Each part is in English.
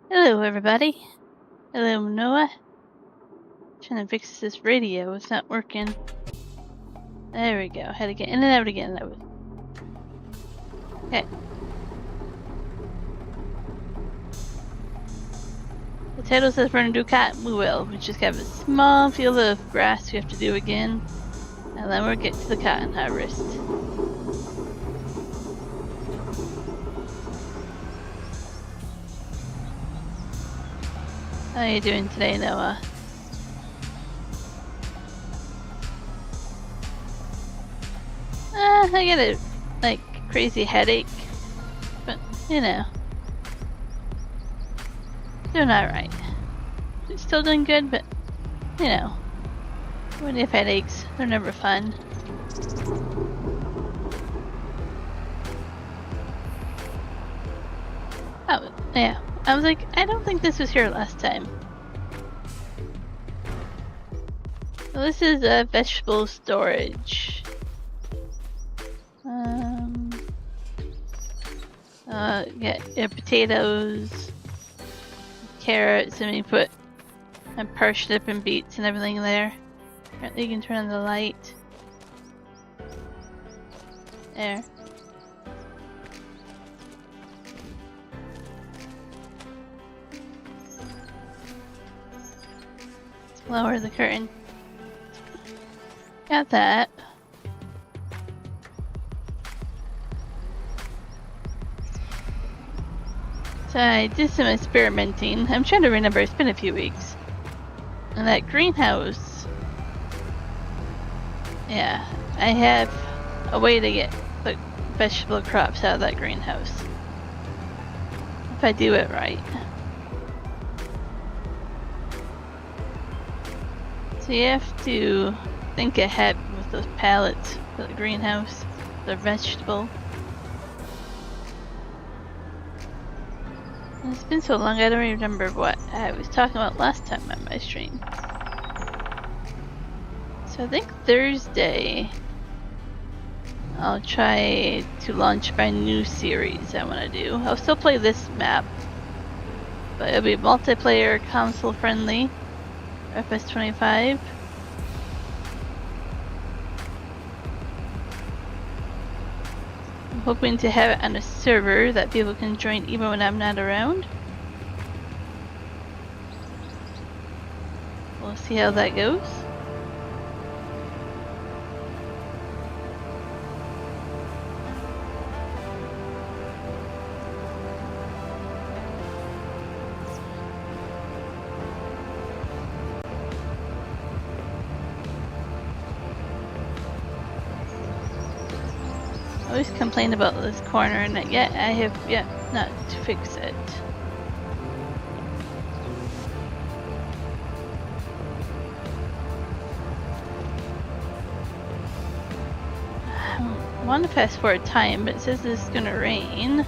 Hello, everybody. Hello, Noah. Trying to fix this radio. It's not working. There we go. Had to get in and out again. That was... Okay. The title says we're going to do cat. We will. We just have a small field of grass we have to do again. And then we'll get to the cotton harvest. How are you doing today, Noah? I get a crazy headache, but you know, doing alright. Still doing good, but you know, when you have headaches, they're never fun. Oh, yeah. I was like, I don't think this was here last time. Well, this is a vegetable storage. Get your potatoes, carrots, and we put and parsnip and beets and everything there. Apparently you can turn on the light. There. Let's lower the curtain. Got that. So I did some experimenting. I'm trying to remember, it's been a few weeks. And that greenhouse, yeah, I have a way to get the vegetable crops out of that greenhouse. If I do it right. So you have to think ahead with those pallets for the greenhouse, the vegetable. And it's been so long I don't remember what I was talking about last time on my stream. So I think Thursday I'll try to launch my new series I want to do. I'll still play this map, but it'll be multiplayer, console friendly, Ep.17. I'm hoping to have it on a server that people can join even when I'm not around. We'll see how that goes. I always complain about this corner, and yet I have yet not to fix it. I want to fast forward time, but it says it's gonna rain.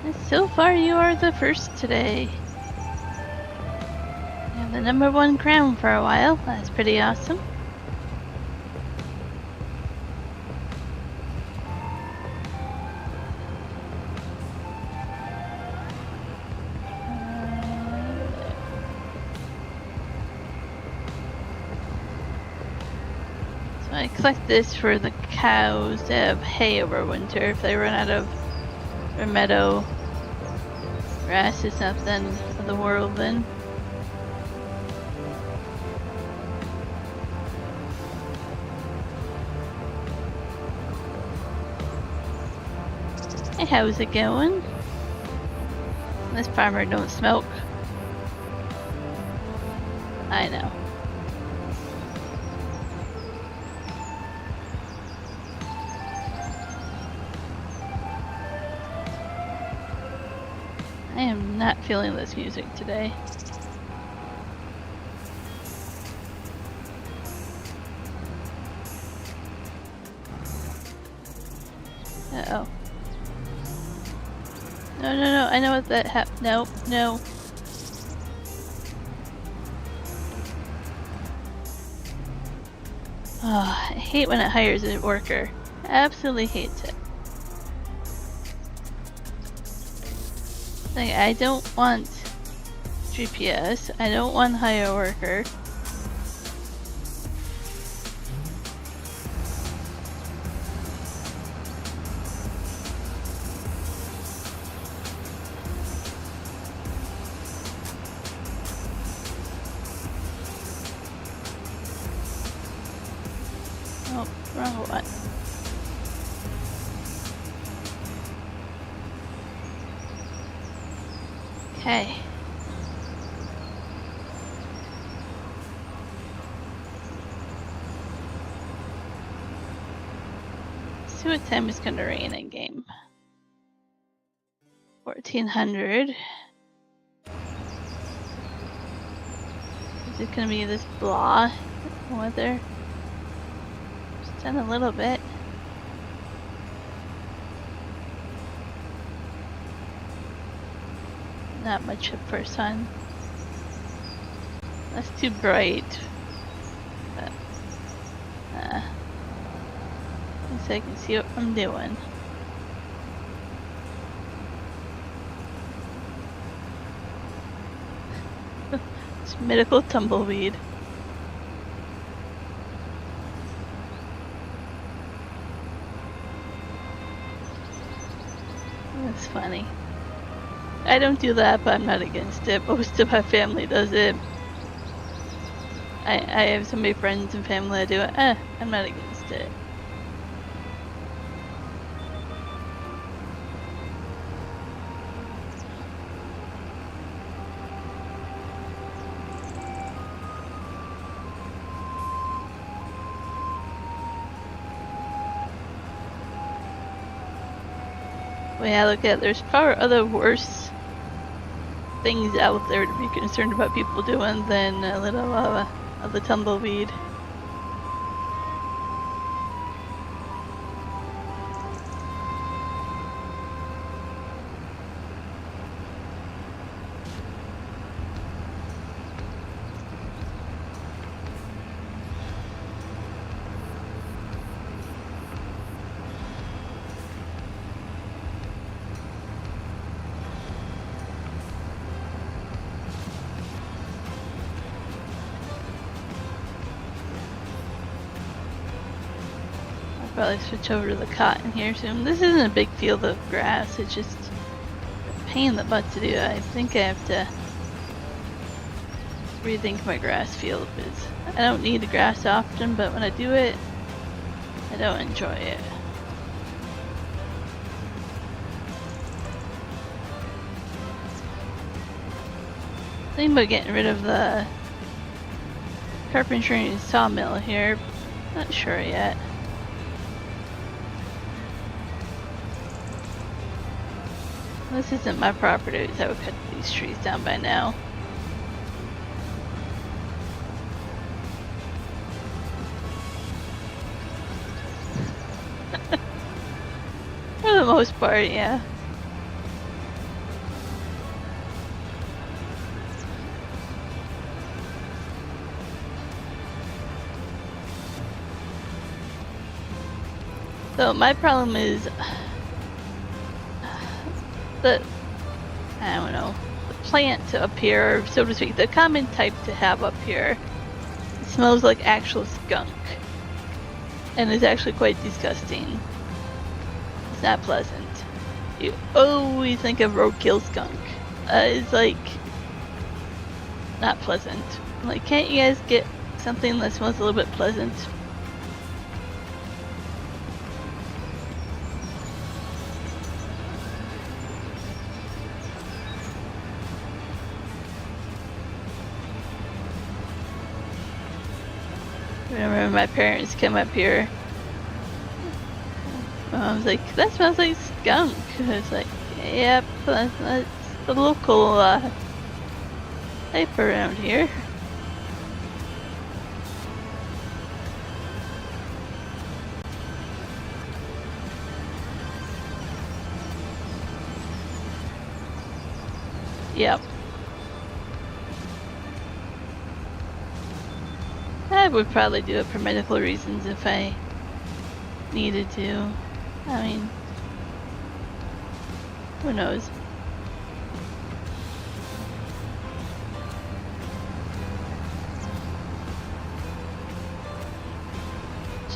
And so far, you are the first today. You have the #1 crown for a while. That's pretty awesome. I collect this for the cows to have hay over winter. If they run out of their meadow grass, it's not the end of the world then. Hey, how's it going? This farmer don't smoke. I know. I am not feeling this music today. Uh-oh. No, I know what that no. Oh, I hate when it hires a worker. Absolutely hates it. Like, I don't want GPS. I don't want hire a worker. Oh, wrong one. Okay. Let's see what time it's gonna rain in game. 1400. Is it gonna be this blah weather? Just done a little bit. Not much for sun. That's too bright. But, so I can see what I'm doing. It's medical tumbleweed. That's funny. I don't do that, but I'm not against it. Most of my family does it. I have so many friends and family that do it. I'm not against it. When I look at it, there's probably other worse things out there to be concerned about people doing than a little of the tumbleweed. Probably switch over to the cotton here soon. This isn't a big field of grass, it's just a pain in the butt to do. I think I have to rethink my grass field because I don't need the grass often, but when I do it, I don't enjoy it. Thinking about getting rid of the carpentry and sawmill here. Not sure yet. This isn't my property, so I would cut these trees down by now. most part, yeah. So my problem is the, I don't know, the plant to up here, so to speak, the common type to have up here, it smells like actual skunk. And is actually quite disgusting. It's not pleasant. You always think of roadkill skunk. It's like not pleasant. Like, can't you guys get something that smells a little bit pleasant? I remember my parents came up here. I was like, that smells like skunk. I was like, yep, that's the local type around here. Yep. I would probably do it for medical reasons if I needed to. I mean, who knows?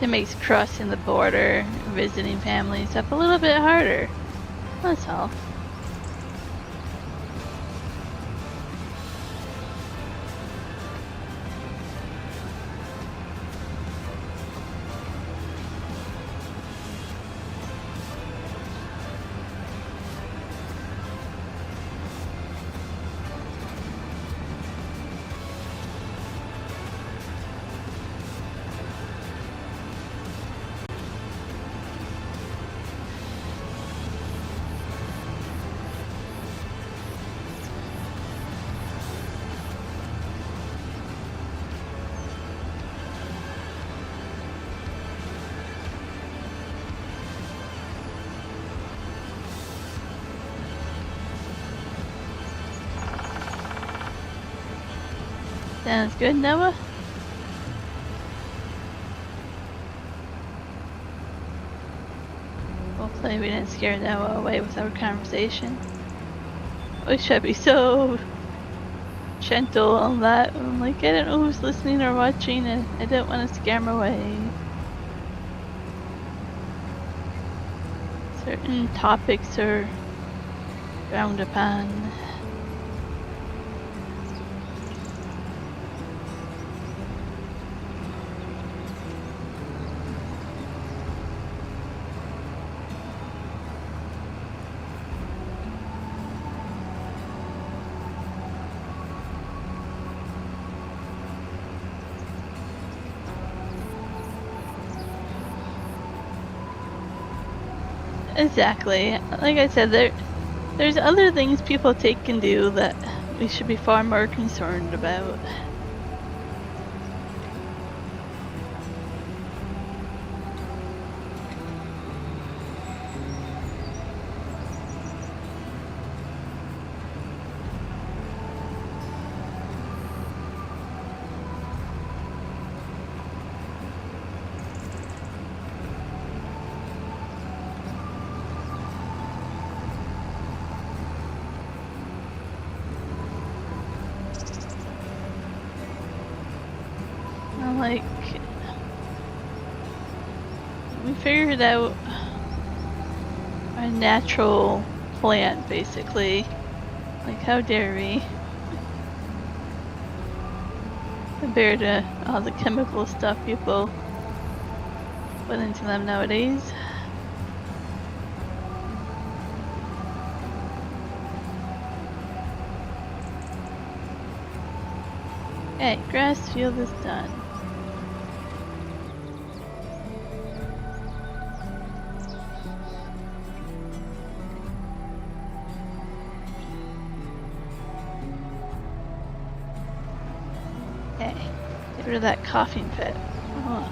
It makes crossing the border, visiting family stuff a little bit harder. That's all. Sounds good, Noah? Hopefully we didn't scare Noah away with our conversation. We should be so gentle on that. I'm like, I don't know who's listening or watching, and I don't want to scare him away. Certain topics are frowned upon. Exactly. Like I said, there's other things people take and do that we should be far more concerned about. Like, we figured out a natural plant, basically. Like, how dare we? Compared to all the chemical stuff people put into them nowadays. Okay, grass field is done. Okay, get rid of that coughing fit. Oh.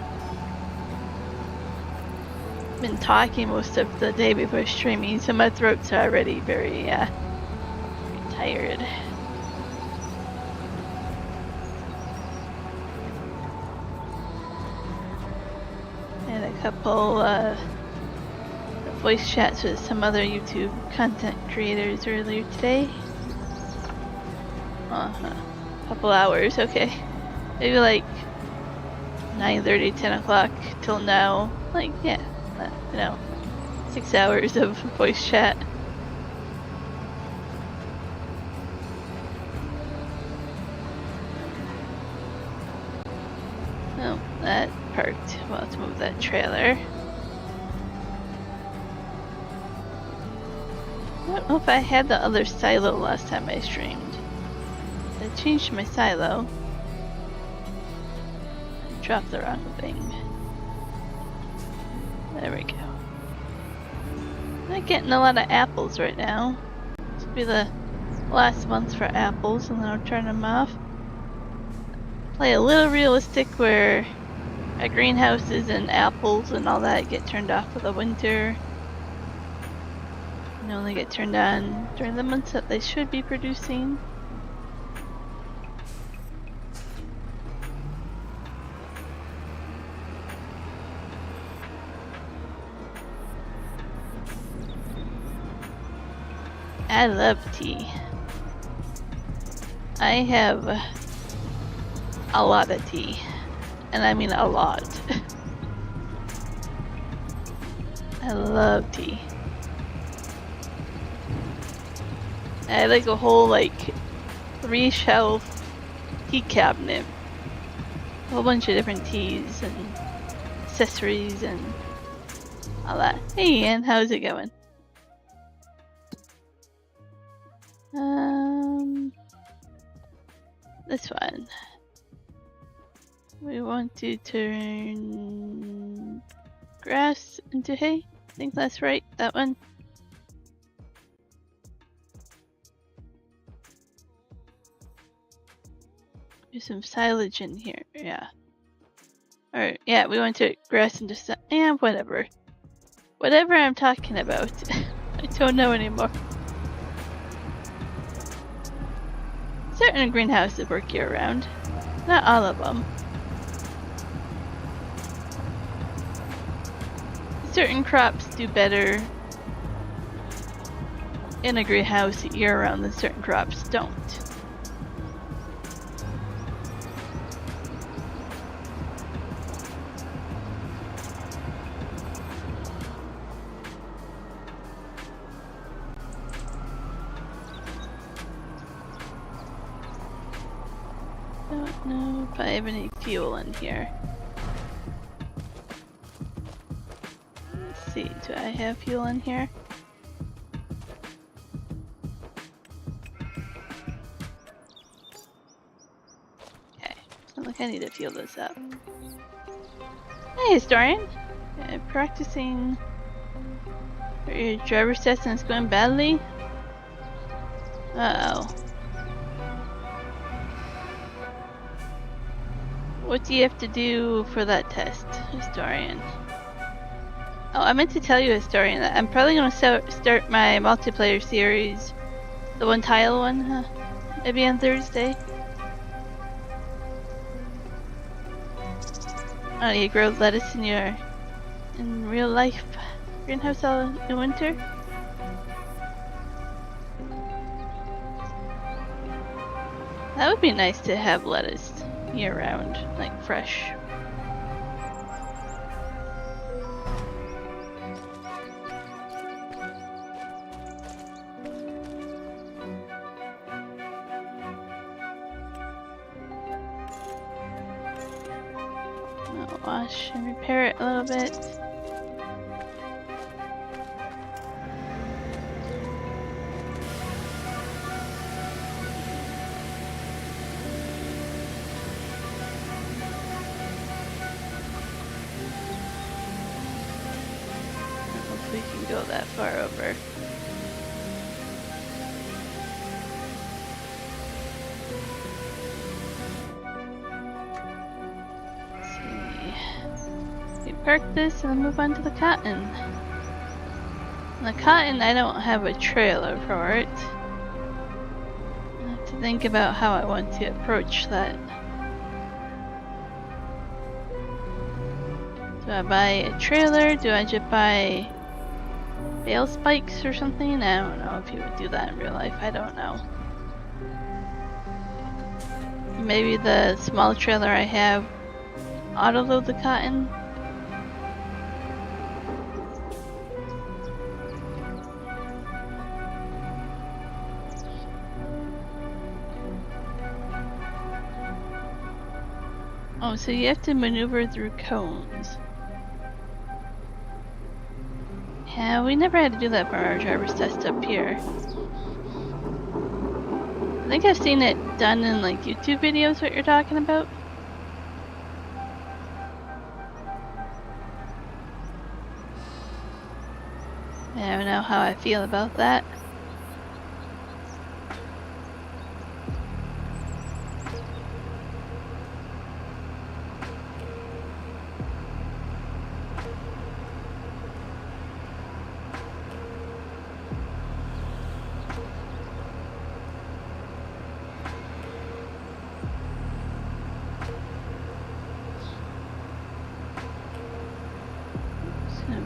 been talking most of the day before streaming, so my throat's already very tired. And a couple voice chats with some other YouTube content creators earlier today. Couple hours, okay. Maybe like 9:30, 10 o'clock till now. Like, yeah, 6 hours of voice chat. Oh, that parked. Well, let's move that trailer. I don't know if I had the other silo last time I streamed. I changed my silo. I dropped the wrong thing. There we go. Not getting a lot of apples right now. This will be the last month for apples, and then I'll turn them off. Play a little realistic where my greenhouses and apples and all that get turned off for the winter. And only get turned on during the months that they should be producing. I love tea. I have a lot of tea. And I mean a lot. I love tea. I have like a whole 3-shelf tea cabinet. A whole bunch of different teas and accessories and all that. Hey Ian, how's it going? This one. We want to turn grass into hay. I think that's right, that one. There's some silage in here, yeah. Alright, yeah, we want to grass into whatever. Whatever I'm talking about. I don't know anymore. Certain greenhouses work year round. Not all of them. Certain crops do better in a greenhouse year round than certain crops don't. Don't know if I have any fuel in here. Let's see, do I have fuel in here? Okay, sounds like I need to fuel this up. Hey, historian! Practicing for your driver's test and it's going badly? Uh-oh. What do you have to do for that test, historian? Oh, I meant to tell you, historian, that I'm probably going to start my multiplayer series, the one tile one, maybe on Thursday. Oh, you grow lettuce in real life greenhouse all in winter? That would be nice to have lettuce year round, like fresh. I'll wash and repair it a little bit. We can go that far over. Let's see. We park this and then move on to the cotton. And the cotton, I don't have a trailer for it. I have to think about how I want to approach that. Do I buy a trailer? Do I just buy bale spikes or something? I don't know if you would do that in real life. I don't know. Maybe the small trailer I have auto-load the cotton. Oh, so you have to maneuver through cones. Yeah, we never had to do that for our driver's test up here. I think I've seen it done in like YouTube videos, what you're talking about. I don't know how I feel about that.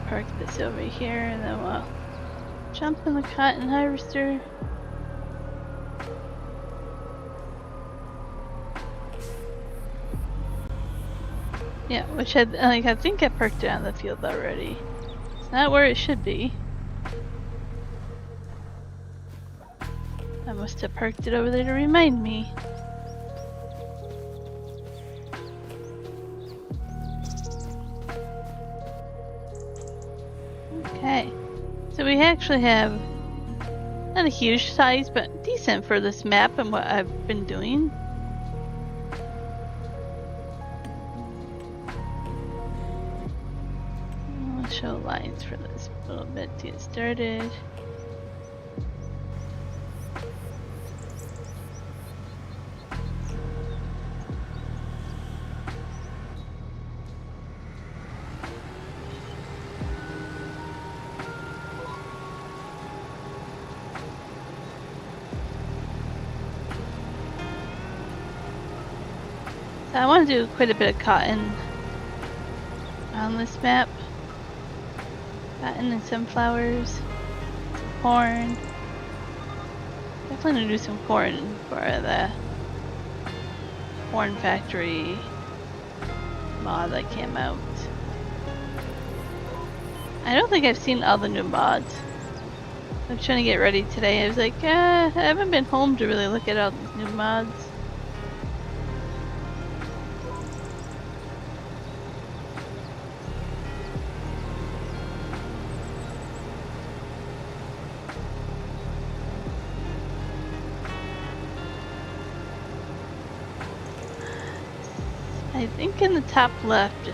Park this over here and then we'll jump in the cotton harvester. Yeah, which I think I parked it on the field already. It's not where it should be. I must have parked it over there to remind me. Okay, so we actually have not a huge size, but decent for this map and what I've been doing. I'll show lines for this a little bit to get started. So I want to do quite a bit of cotton on this map. Cotton and sunflowers, some corn. Definitely gonna do some corn for the corn factory mod that came out. I don't think I've seen all the new mods. I'm trying to get ready today. I was like, I haven't been home to really look at all these new mods. I think in the top left,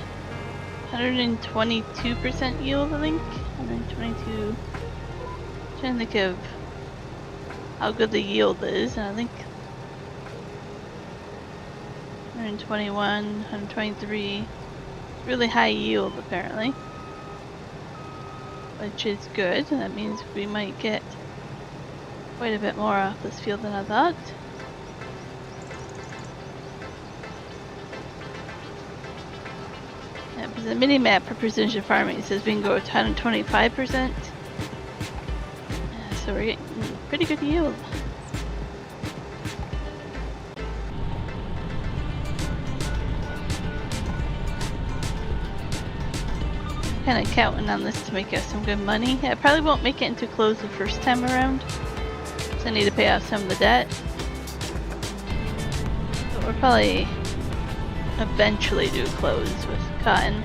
122% yield, I think. 122. I'm trying to think of how good the yield is, and I think 121, 123. Really high yield apparently. Which is good, that means we might get quite a bit more off this field than I thought. The mini map for precision farming says we can go 125%. So we're getting pretty good yield. Kind of counting on this to make us some good money. I probably won't make it into close the first time around, so I need to pay off some of the debt. But we'll probably eventually do close with cotton.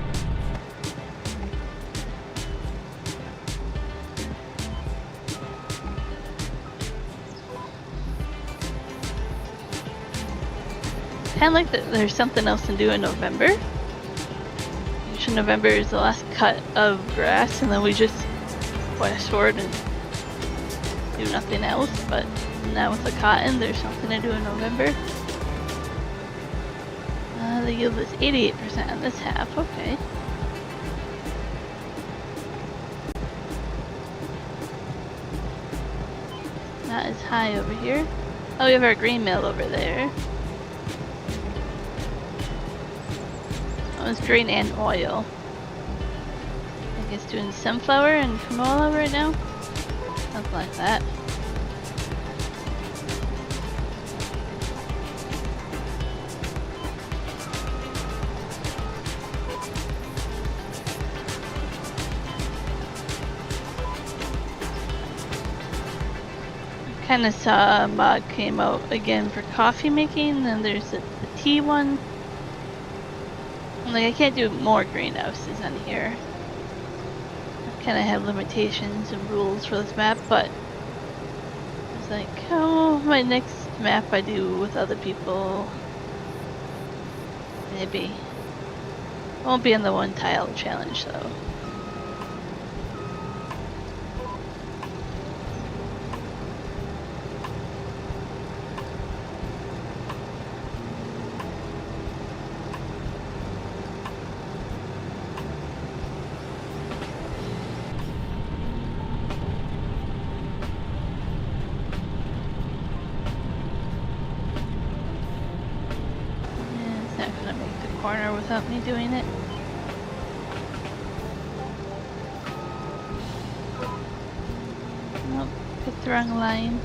Kind of like that there's something else to do in November. Usually November is the last cut of grass and then we just fast forward and do nothing else, but now with the cotton there's something to do in November. The yield is 88% on this half, okay. not as high over here. Oh, we have our green mill over there. Oh, it's green and oil. I guess doing sunflower and canola right now? Something like that. Kind of saw a mod came out again for coffee making, and there's the tea one. Like, I can't do more greenhouses on here. I kind of have limitations and rules for this map, but it's like, oh, my next map I do with other people, maybe. Won't be in the one tile challenge though. Corner without me doing it. Nope, picked the wrong line.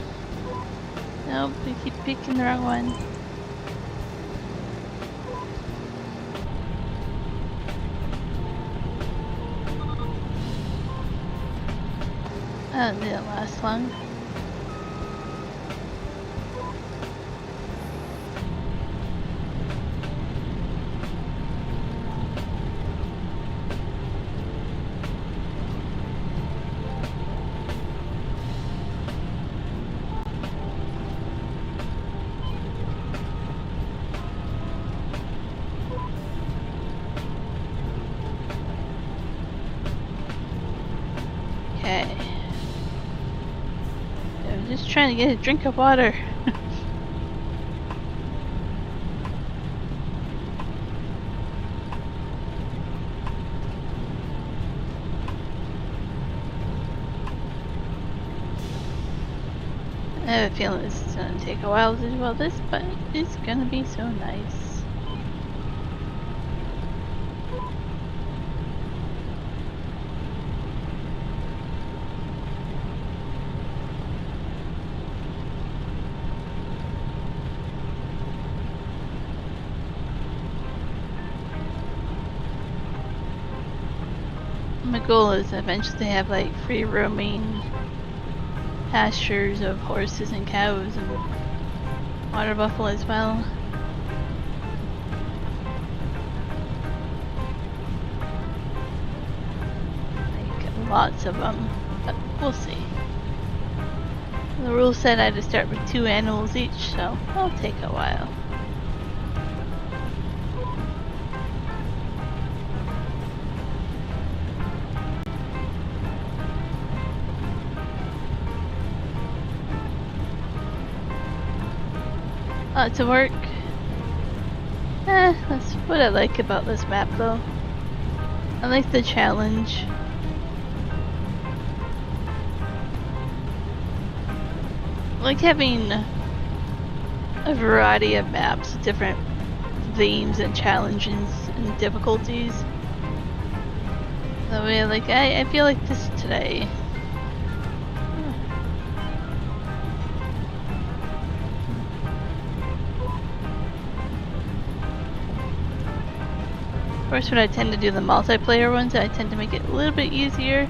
Nope, we keep picking the wrong one. That didn't last long. Okay. I'm just trying to get a drink of water. I have a feeling this is gonna take a while to do all this, but it's gonna be so nice. My goal is to eventually have like free roaming pastures of horses and cows and water buffalo as well. Like lots of them, but we'll see. The rule said I had to start with 2 animals each, so it'll take a while. Lots of work. That's what I like about this map though. I like the challenge. I like having a variety of maps, different themes and challenges and difficulties. That way, like, I feel like this today. Of course, when I tend to do the multiplayer ones, I tend to make it a little bit easier.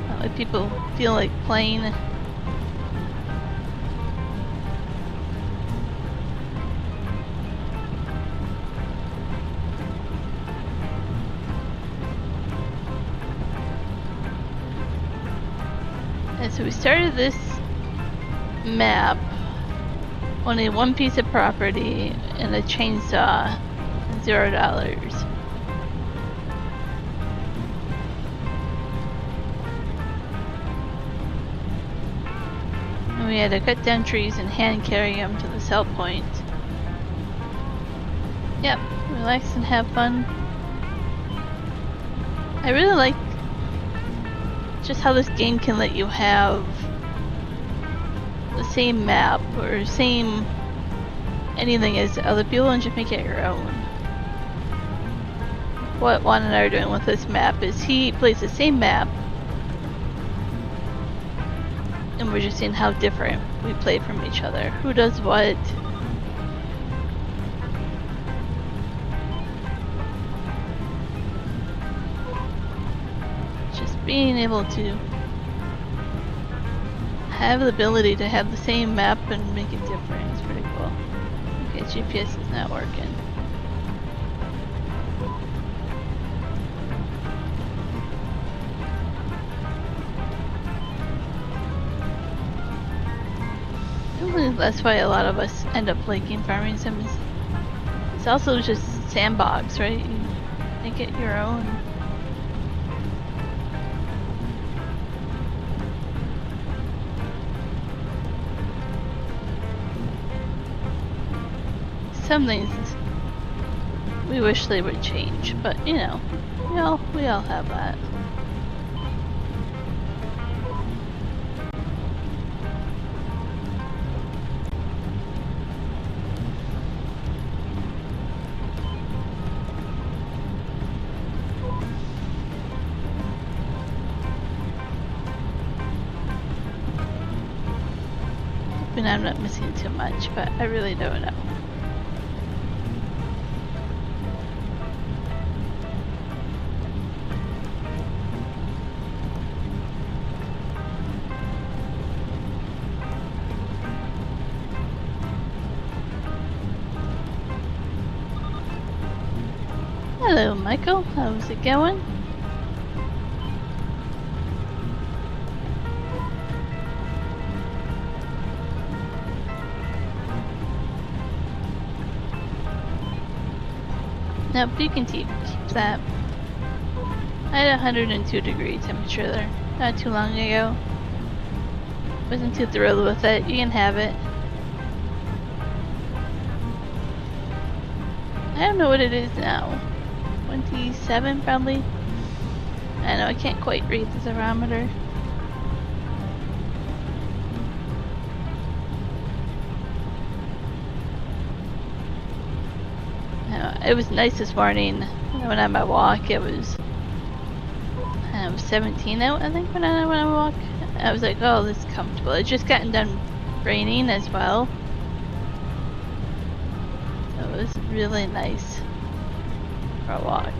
That way people feel like playing. And so we started this map, only 1 piece of property and a chainsaw. $0. And we had to cut down trees and hand carry them to the sell point. Yep, relax and have fun. I really like just how this game can let you have the same map or same anything as other people and just make it your own. What Juan and I are doing with this map is he plays the same map and we're just seeing how different we play from each other. Who does what. Just being able to have the ability to have the same map and make it different is pretty cool. Okay, GPS is not working. That's why a lot of us end up liking farming sims. It's also just sandbox, right? You make it your own. Some things we wish they would change, but you know, we all have that. Hoping I'm not missing too much, but I really don't know. Hello, Michael. How's it going? Nope, you can keep that. I had 102 degree temperature there not too long ago. Wasn't too thrilled with it. You can have it. I don't know what it is now. 27 probably. I know I can't quite read the thermometer. It was nice this morning. When I'm on my walk, it was 17 out, I think, when I walk. I was like, oh, this is comfortable. It just gotten done raining as well. So it was really nice for a walk.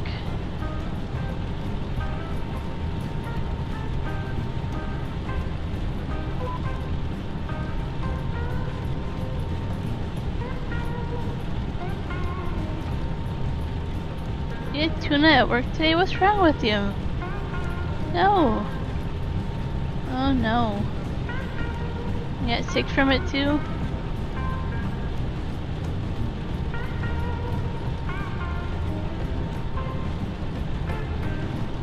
You had tuna at work today? What's wrong with you? No. Oh no. You got sick from it too?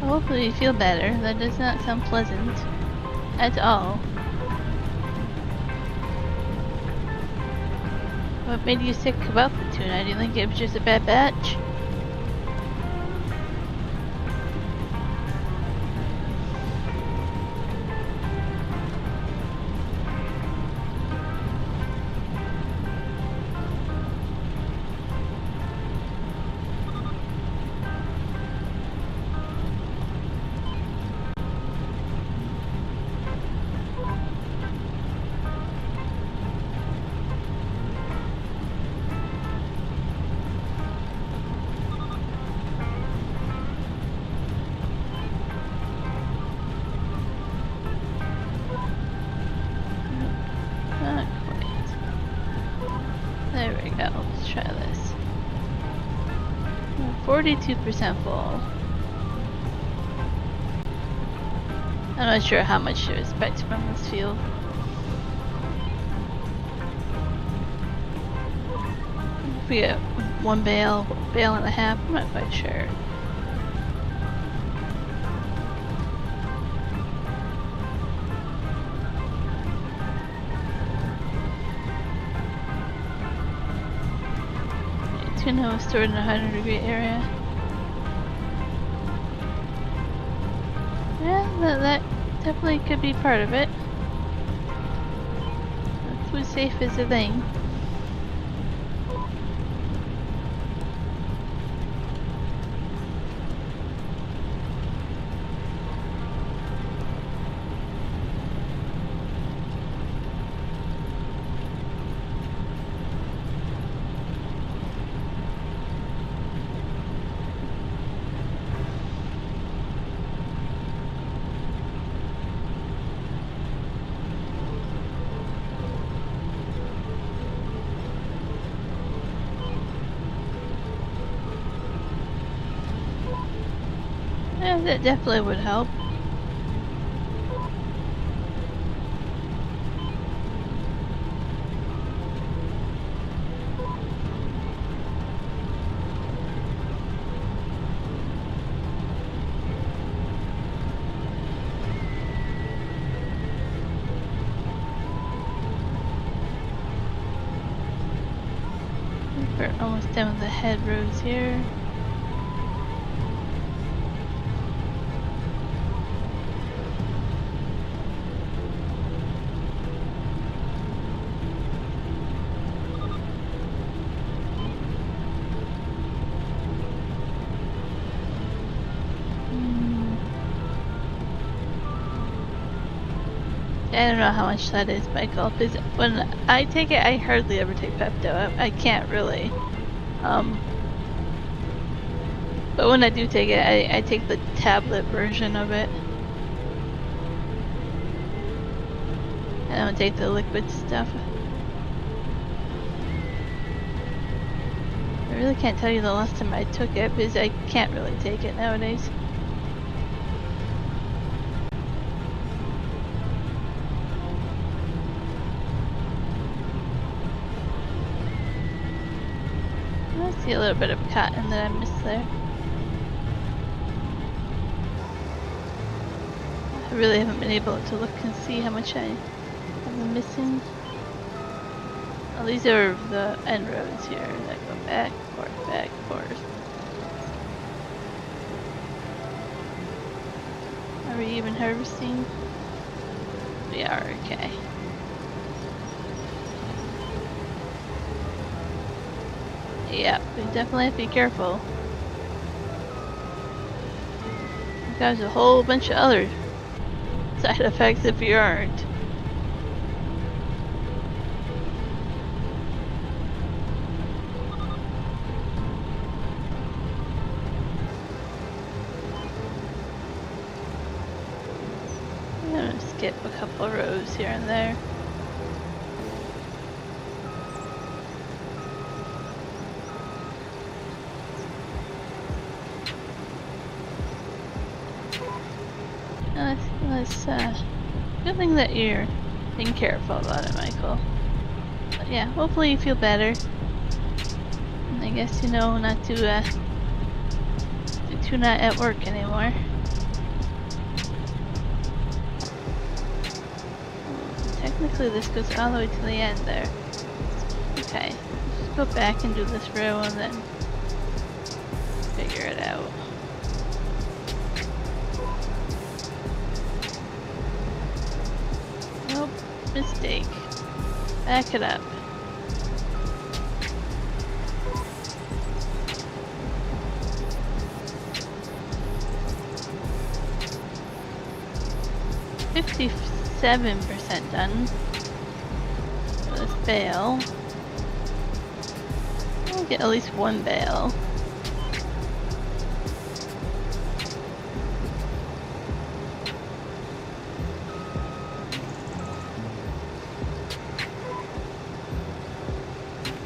Hopefully you feel better. That does not sound pleasant at all. What made you sick about the tuna? Do you think it was just a bad batch? There we go, let's try this. 42% full. I'm not sure how much to expect from this field. If we get one bale and a half, I'm not quite sure. Tuna was stored in a 100-degree area. Yeah, that definitely could be part of it. food safe is a thing. Yeah, that definitely would help. We're almost done with the head roads here. I don't know how much that is, Michael, because when I take it, I hardly ever take Pepto. I can't really. But when I do take it, I take the tablet version of it. I don't take the liquid stuff. I really can't tell you the last time I took it, because I can't really take it nowadays. I see a little bit of cotton that I missed there. I really haven't been able to look and see how much I have been missing. Oh, these are the end roads here that go back, forth, back, forth. Are we even harvesting? We are, okay. Yeah, we definitely have to be careful. There's a whole bunch of other side effects if you aren't. I'm gonna skip a couple rows here and there. Good thing that you're being careful about it, Michael. But yeah, hopefully you feel better. And I guess you know not to tune out at work anymore. Technically this goes all the way to the end there. Okay, just go back and do this row and then figure it out. Nope, mistake. Back it up. $57% done for this bale. I'll get at least one bale.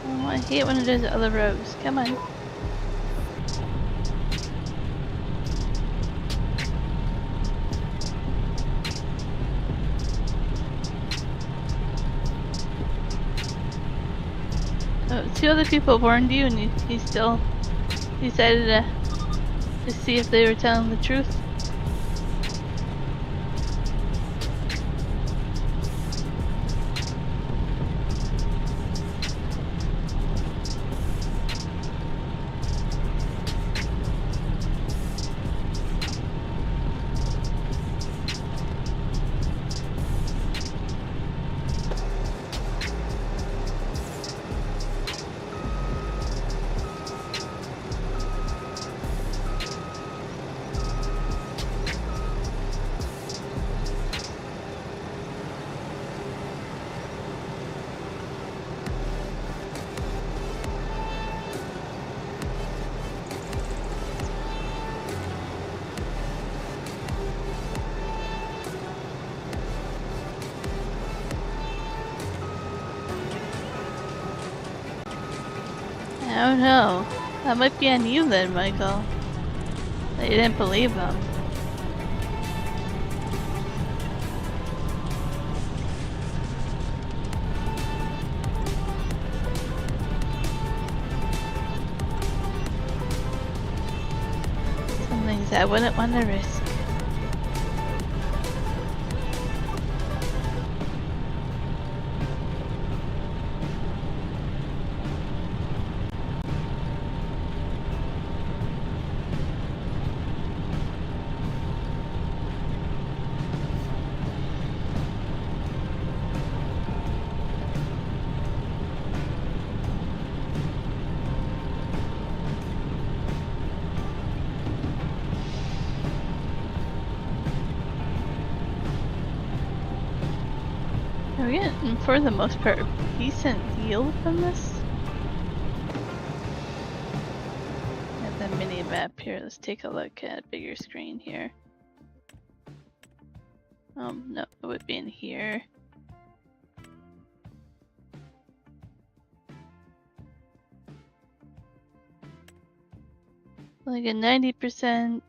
Oh, I hate when it does other rows. Come on. Two other people warned you and you still decided to see if they were telling the truth. Oh no. That might be on you then, Michael. That you didn't believe them. Some things I wouldn't want to risk. Are we getting, for the most part, decent yield from this? At the mini map here, let's take a look at a bigger screen here. No, it would be in here. Like a 90%.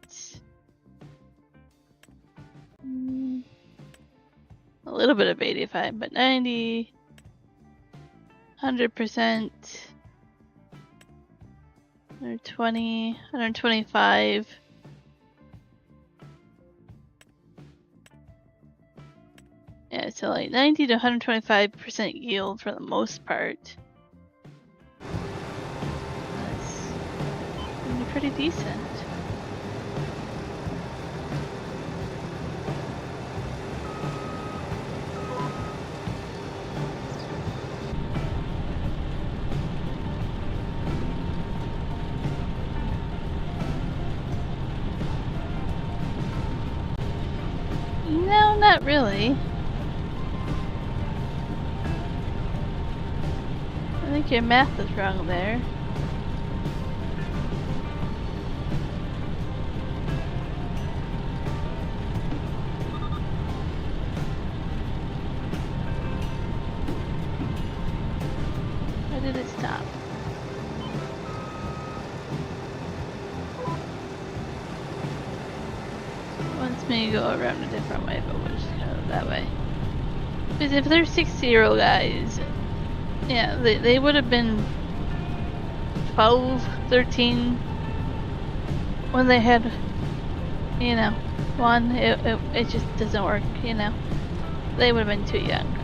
A little bit of 85, but 90, 100%, 120, 125. Yeah, so like 90 to 125% yield for the most part. That's gonna be pretty decent. No, not really. I think your math is wrong there. Why did it stop? Wants me to go around a different way, but we'll just go that way. Because if they're 60-year-old guys, yeah, they would have been 12, 13 when they had, you know, one. It just doesn't work, you know. They would have been too young.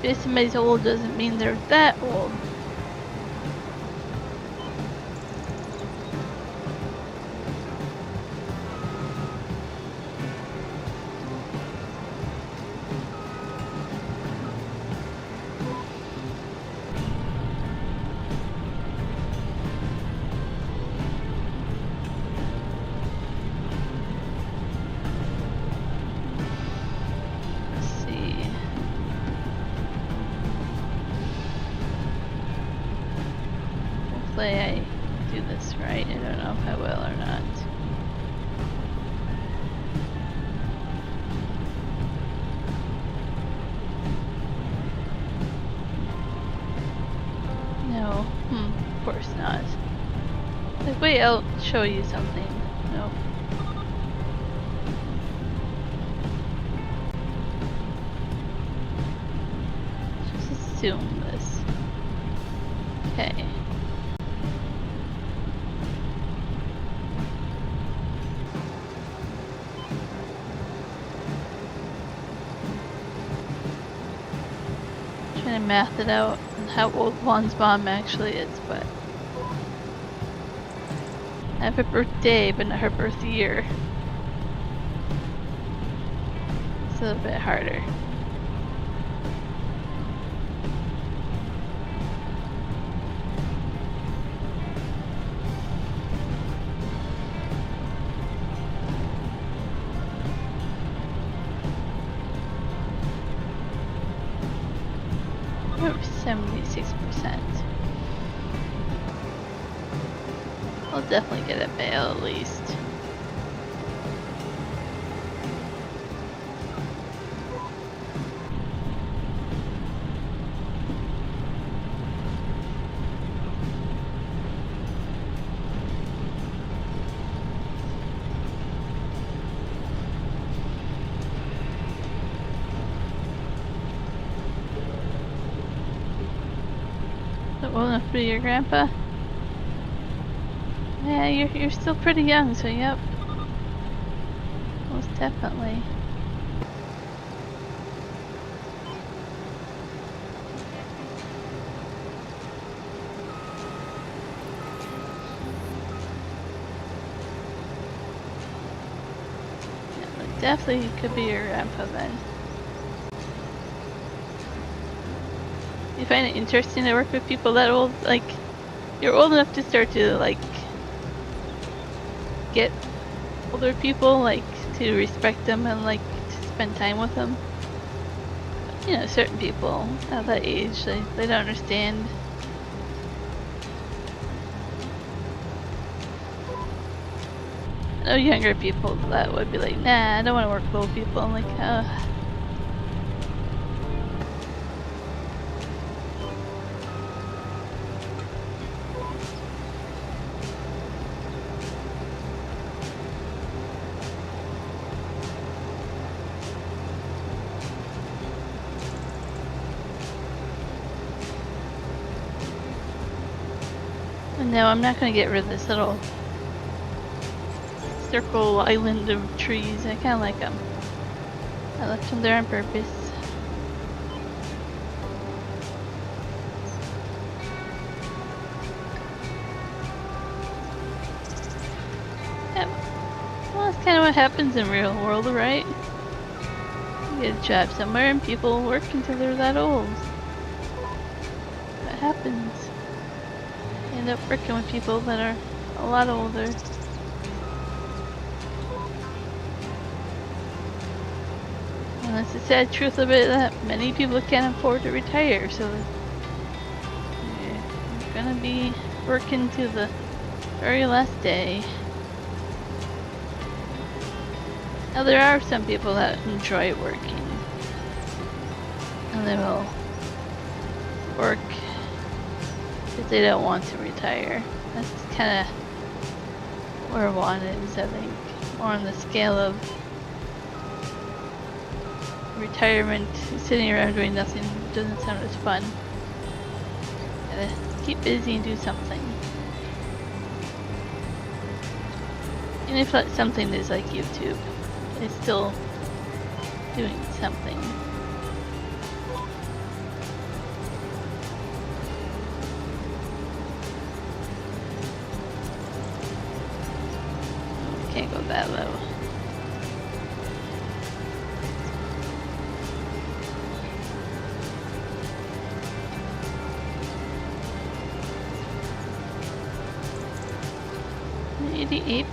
If somebody's old doesn't mean they're that old. Hopefully I do this right. I don't know if I will or not. No. Of course not. Like, wait, I'll show you something. Nope. Just assume this. Okay. Trying to math it out and how old Juan's mom actually is, but I have her birthday, but not her birth year. It's a little bit harder. We're 76%. I'll definitely get a bale at least. Old enough to be your grandpa? Yeah, you're still pretty young, so yep. Most definitely. Yeah, but definitely could be your grandpa then. You find it interesting to work with people that old? Like, you're old enough to start to, like, get older people, like, to respect them and, like, to spend time with them. But, you know, certain people at that age, they don't understand. I know younger people that would be like, nah, I don't want to work with old people. I'm like, no, I'm not gonna get rid of this little circle island of trees. I kind of like them. I left them there on purpose. Yep. Well, that's kind of what happens in real world, right? You get a job somewhere and people work until they're that old. What happens? You end up working with people that are a lot older. And that's the sad truth of it, that many people can't afford to retire, so you're gonna be working to the very last day. Now there are some people that enjoy working, and they will work if they don't want to retire. That's kind of where one is, I think, more on the scale of retirement. Sitting around doing nothing doesn't sound as fun. Gotta keep busy and do something. And if that something is like YouTube, it's still doing something. Can't go that low.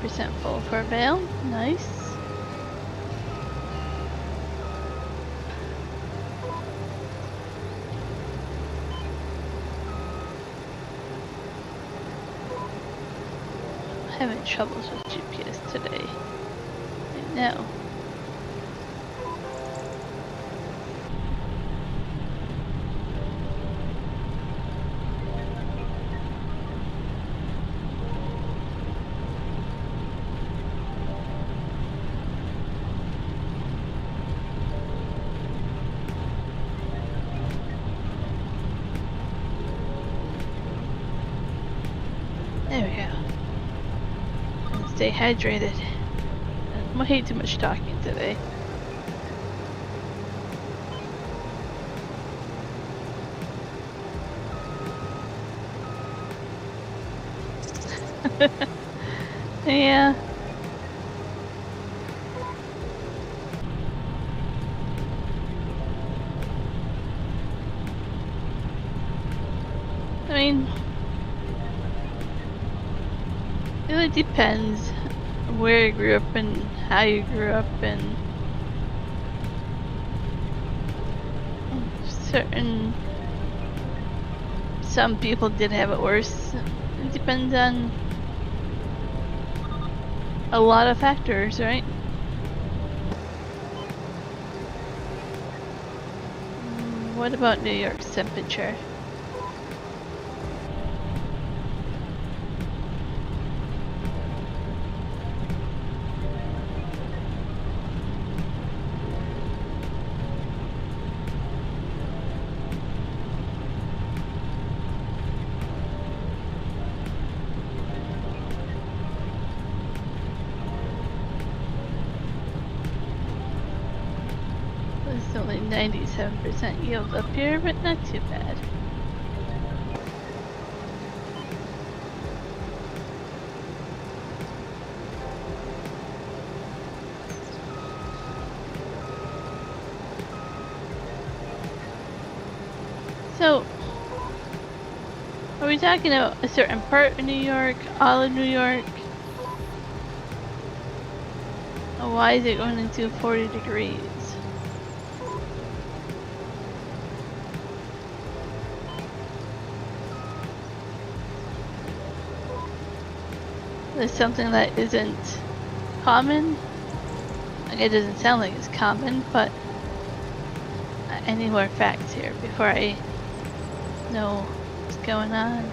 %, full for a bale. Nice. I'm having troubles with GPS today. I know. There we go. And stay hydrated. I hate too much talking today. Yeah. I mean, it really depends where you grew up and how you grew up and certain some people did have it worse. It depends on a lot of factors, right? What about New York's temperature? There's only 97% yield up here, but not too bad. So, are we talking about a certain part of New York, all of New York? Or why is it going into 40 degrees? There's something that isn't common. Like, it doesn't sound like it's common, but I need more facts here before I know what's going on.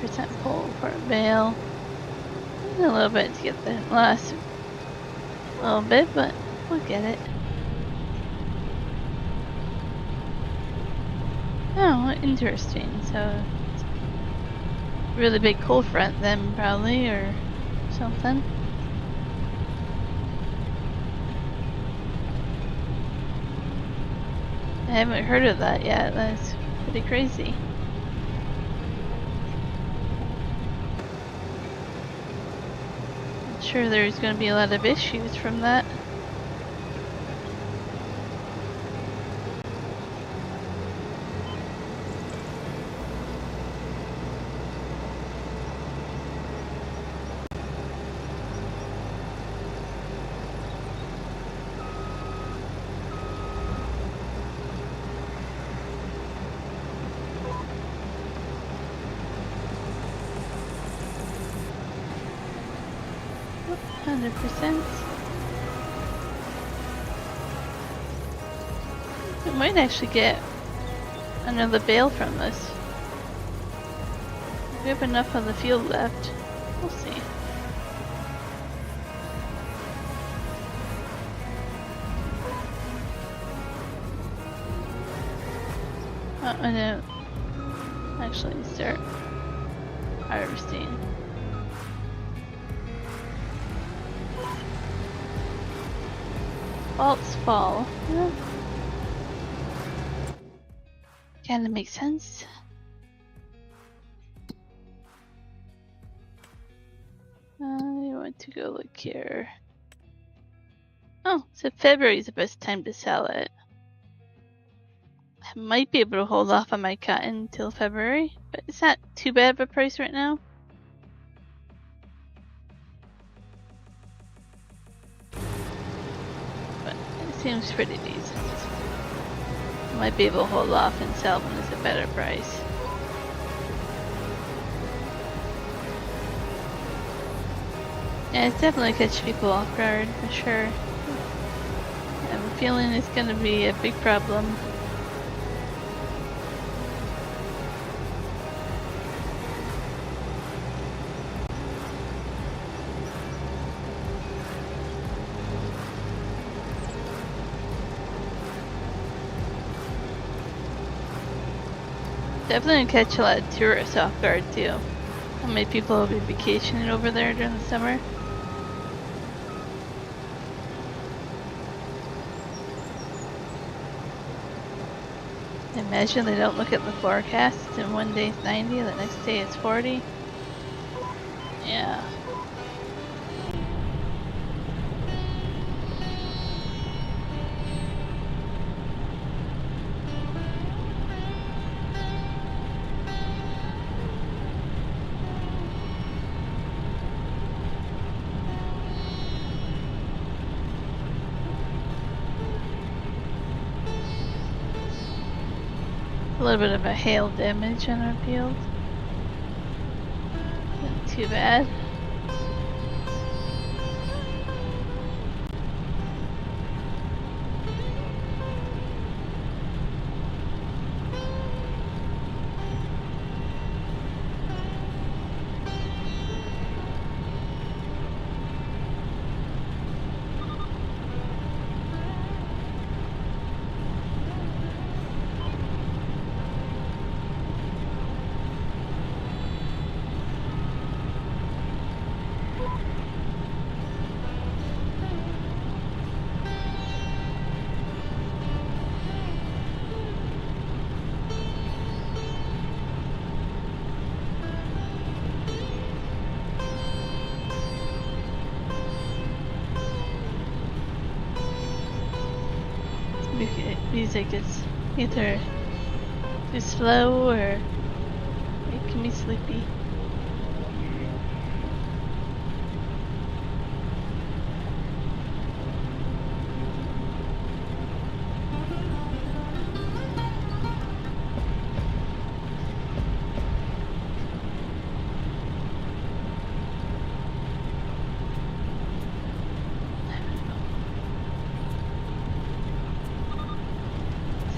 %, pull for a bail. A little bit to get the last little bit, but we'll get it. Oh, interesting. So, really big cold front then, probably, or something. I haven't heard of that yet. That's pretty crazy. I'm sure there's going to be a lot of issues from that. We might actually get another bail from this. We have enough of the field left. We'll see. Oh, I don't actually start harvesting. False fall. Yeah. Kinda makes sense. I want to go look here. Oh, so February is the best time to sell it. I might be able to hold off on my cotton until February, but it's not too bad of a price right now. But it seems pretty decent. I might be able to hold off and sell when it's a better price. Yeah, it's definitely catch people off guard for sure. I have a feeling it's gonna be a big problem. Definitely catch a lot of tourists off guard too. How many people will be vacationing over there during the summer? Imagine they don't look at the forecast and one day it's 90, the next day it's 40. Yeah. A little bit of a hail damage on our field. Not too bad. Music is either too slow or making me sleepy.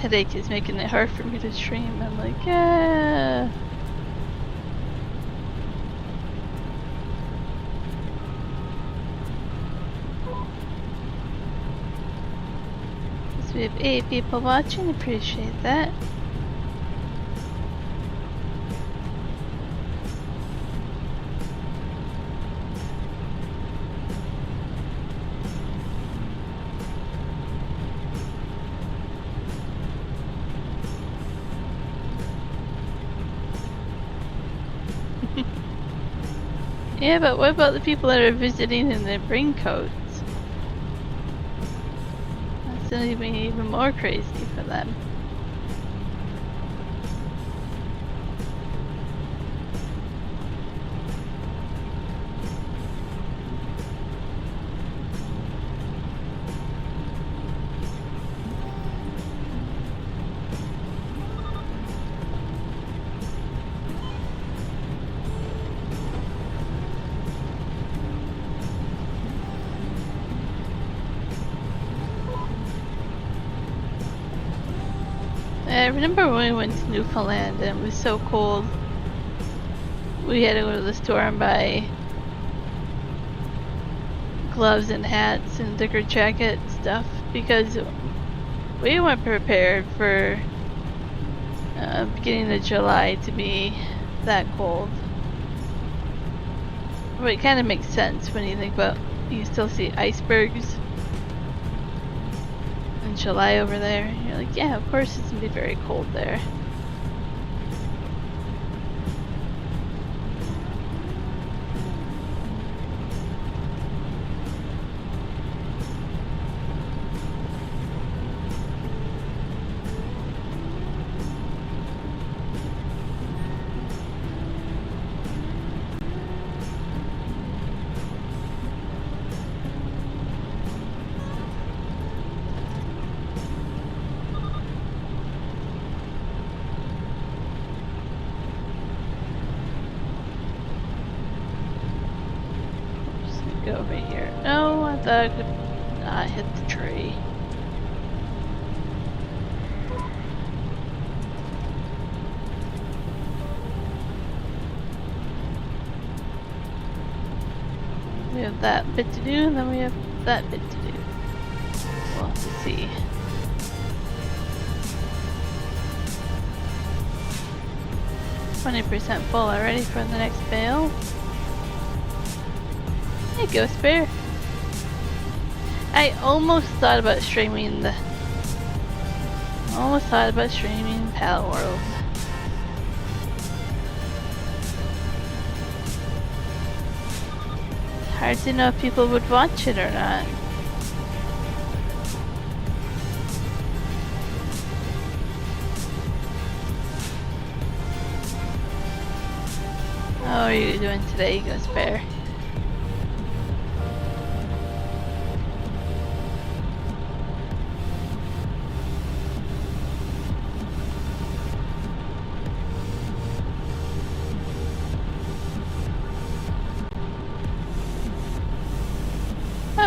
Headache is making it hard for me to stream. I'm like, yeah. So we have 8 people watching. Appreciate that. Yeah, but what about the people that are visiting in their raincoats? That's gonna be even more crazy for them. I remember when we went to Newfoundland and it was so cold. We had to go to the store and buy gloves and hats and thicker jacket stuff because we weren't prepared for beginning of July to be that cold. But it kind of makes sense when you think about you still see icebergs in July over there. You're like, yeah, of course it's gonna be very cold there. Go over here. No, I thought I could not hit the tree. We have that bit to do, and then we have that bit to do. We'll have to see. %20 full already for the next bale. Hey, Ghost Bear. I almost thought about streaming Pal World. It's hard to know if people would watch it or not. How are you doing today, Ghost Bear?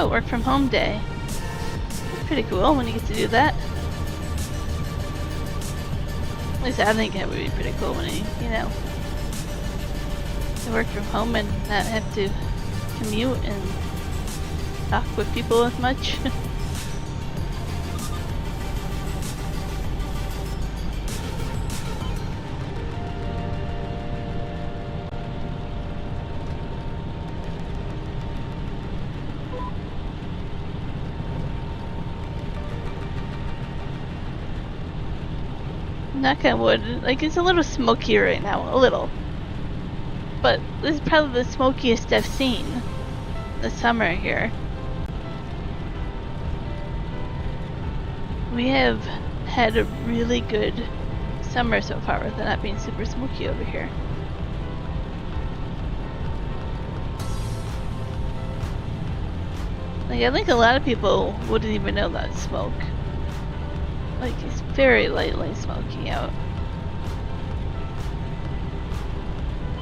a work from home day. That's pretty cool when you get to do that. At least I think it would be pretty cool when you know, to work from home and not have to commute and talk with people as much. Knock on wood, like it's a little smoky right now, a little. But this is probably the smokiest I've seen this summer here. We have had a really good summer so far with it not being super smoky over here. Like I think a lot of people wouldn't even know that smoke. Like it's very lightly smoky out.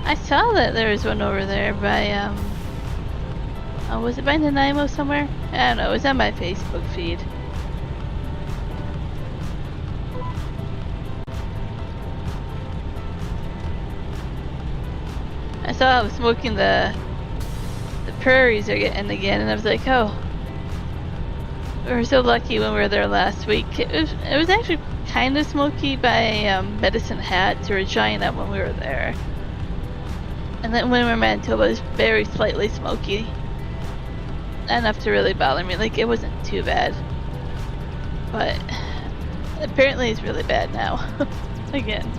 I saw that there was one over there by was it by Nanaimo somewhere? I don't know, it was on my Facebook feed. I saw it was smoking the prairies are getting again, and I was like, oh, we were so lucky when we were there last week. It was actually kind of smoky by Medicine Hat to Regina when we were there. And then when we were in Manitoba, it was very slightly smoky. Not enough to really bother me. Like, it wasn't too bad. But apparently it's really bad now. Again.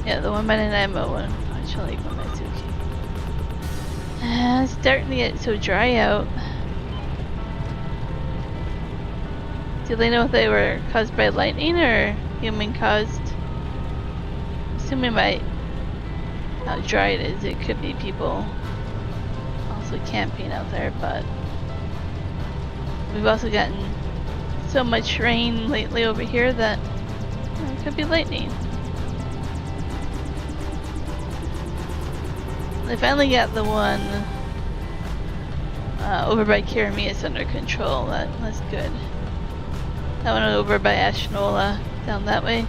Yeah, the one by Nanaimo one. Actually, one by Suki. It's starting to get so dry out. Do they know if they were caused by lightning or human caused? Assuming by how dry it is, it could be people also camping out there, but we've also gotten so much rain lately over here that it could be lightning. They finally got the one over by Kiramias under control. That's good. That one over by Ashnola, down that way.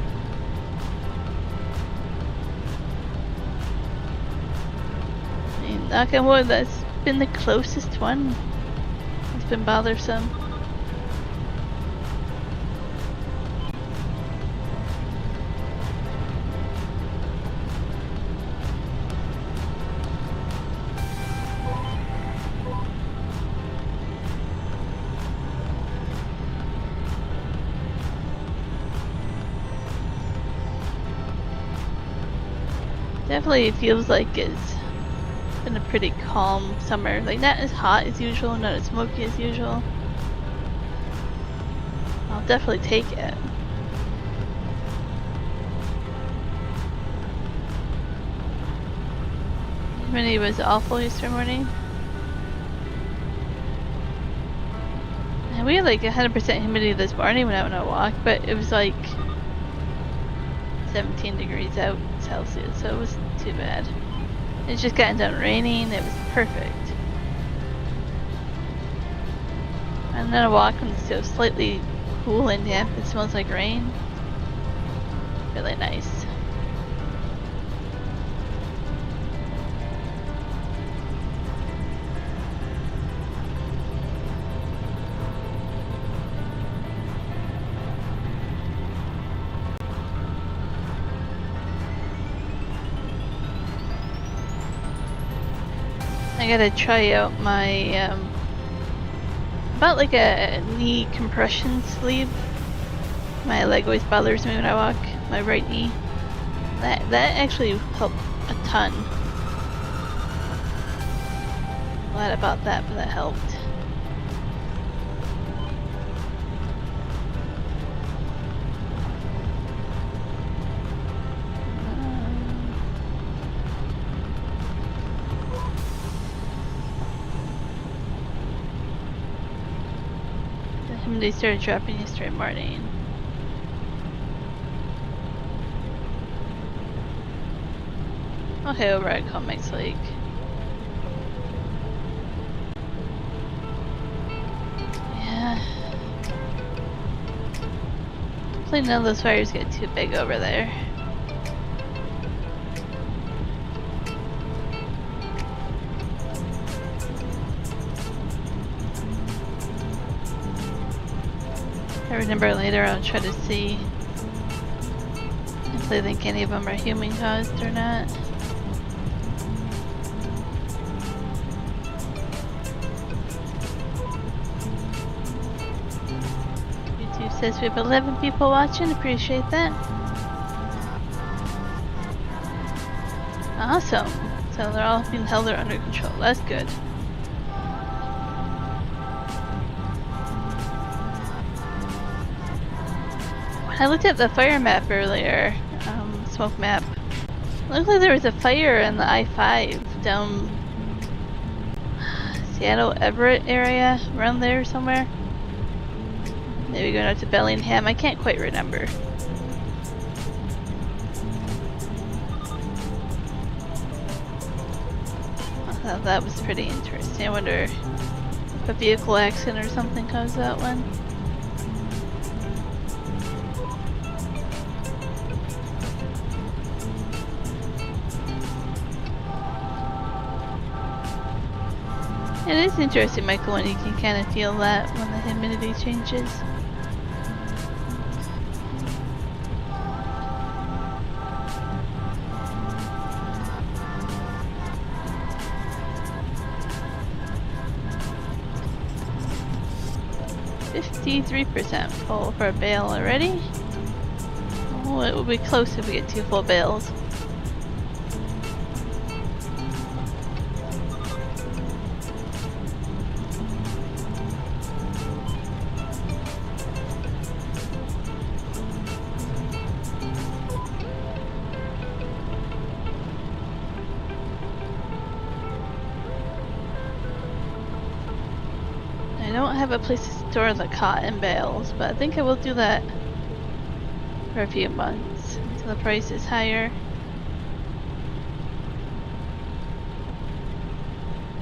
I mean, knock on wood, that's been the closest one. It's been bothersome. Definitely feels like it's been a pretty calm summer. Like not as hot as usual, not as smoky as usual. I'll definitely take it. Humidity was awful yesterday morning. And we had like 100% humidity this morning when I went on a walk, but it was like 17 degrees out Celsius, so it wasn't too bad. It's just gotten done raining, it was perfect. And then a walk when it's so slightly cool and damp, it smells like rain. Really nice. I gotta try out my, about like a knee compression sleeve. My leg always bothers me when I walk, my right knee. That actually helped a ton. Glad about that, but that helped. They started dropping yesterday morning. Okay, over at Comex Lake. Hopefully none of those fires get too big over there. I remember later I'll try to see if they think any of them are human caused or not. YouTube says we have 11 people watching, appreciate that. Awesome. So they're all being held under control. That's good. I looked at the fire map earlier, smoke map. Looked like there was a fire in the I-5 down Seattle, Everett area, around there somewhere. Maybe going out to Bellingham, I can't quite remember. I thought that was pretty interesting. I wonder if a vehicle accident or something caused that one. It is interesting, Michael, when you can kind of feel that when the humidity changes. %53% full for a bale already. Oh, it will be close if we get 2 full bales. I don't have a place to store the cotton bales, but I think I will do that for a few months until the price is higher.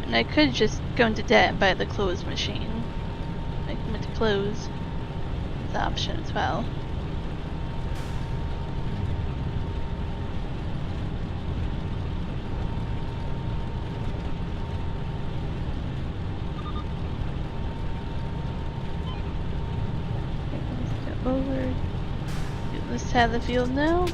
And I could just go into debt and buy the clothes machine. Make them into clothes. It's an option as well. Over this side of the field now.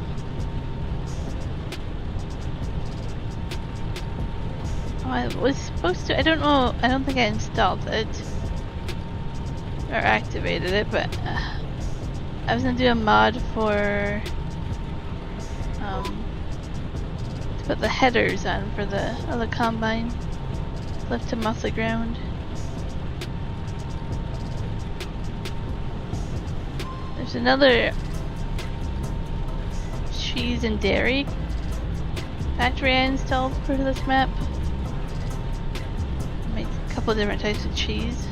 Oh, I was supposed to, I don't know, I don't think I installed it or activated it, but I was gonna do a mod for to put the headers on for the other combine, lift them off the ground. There's another cheese and dairy factory I installed for this map. Make a couple different types of cheese.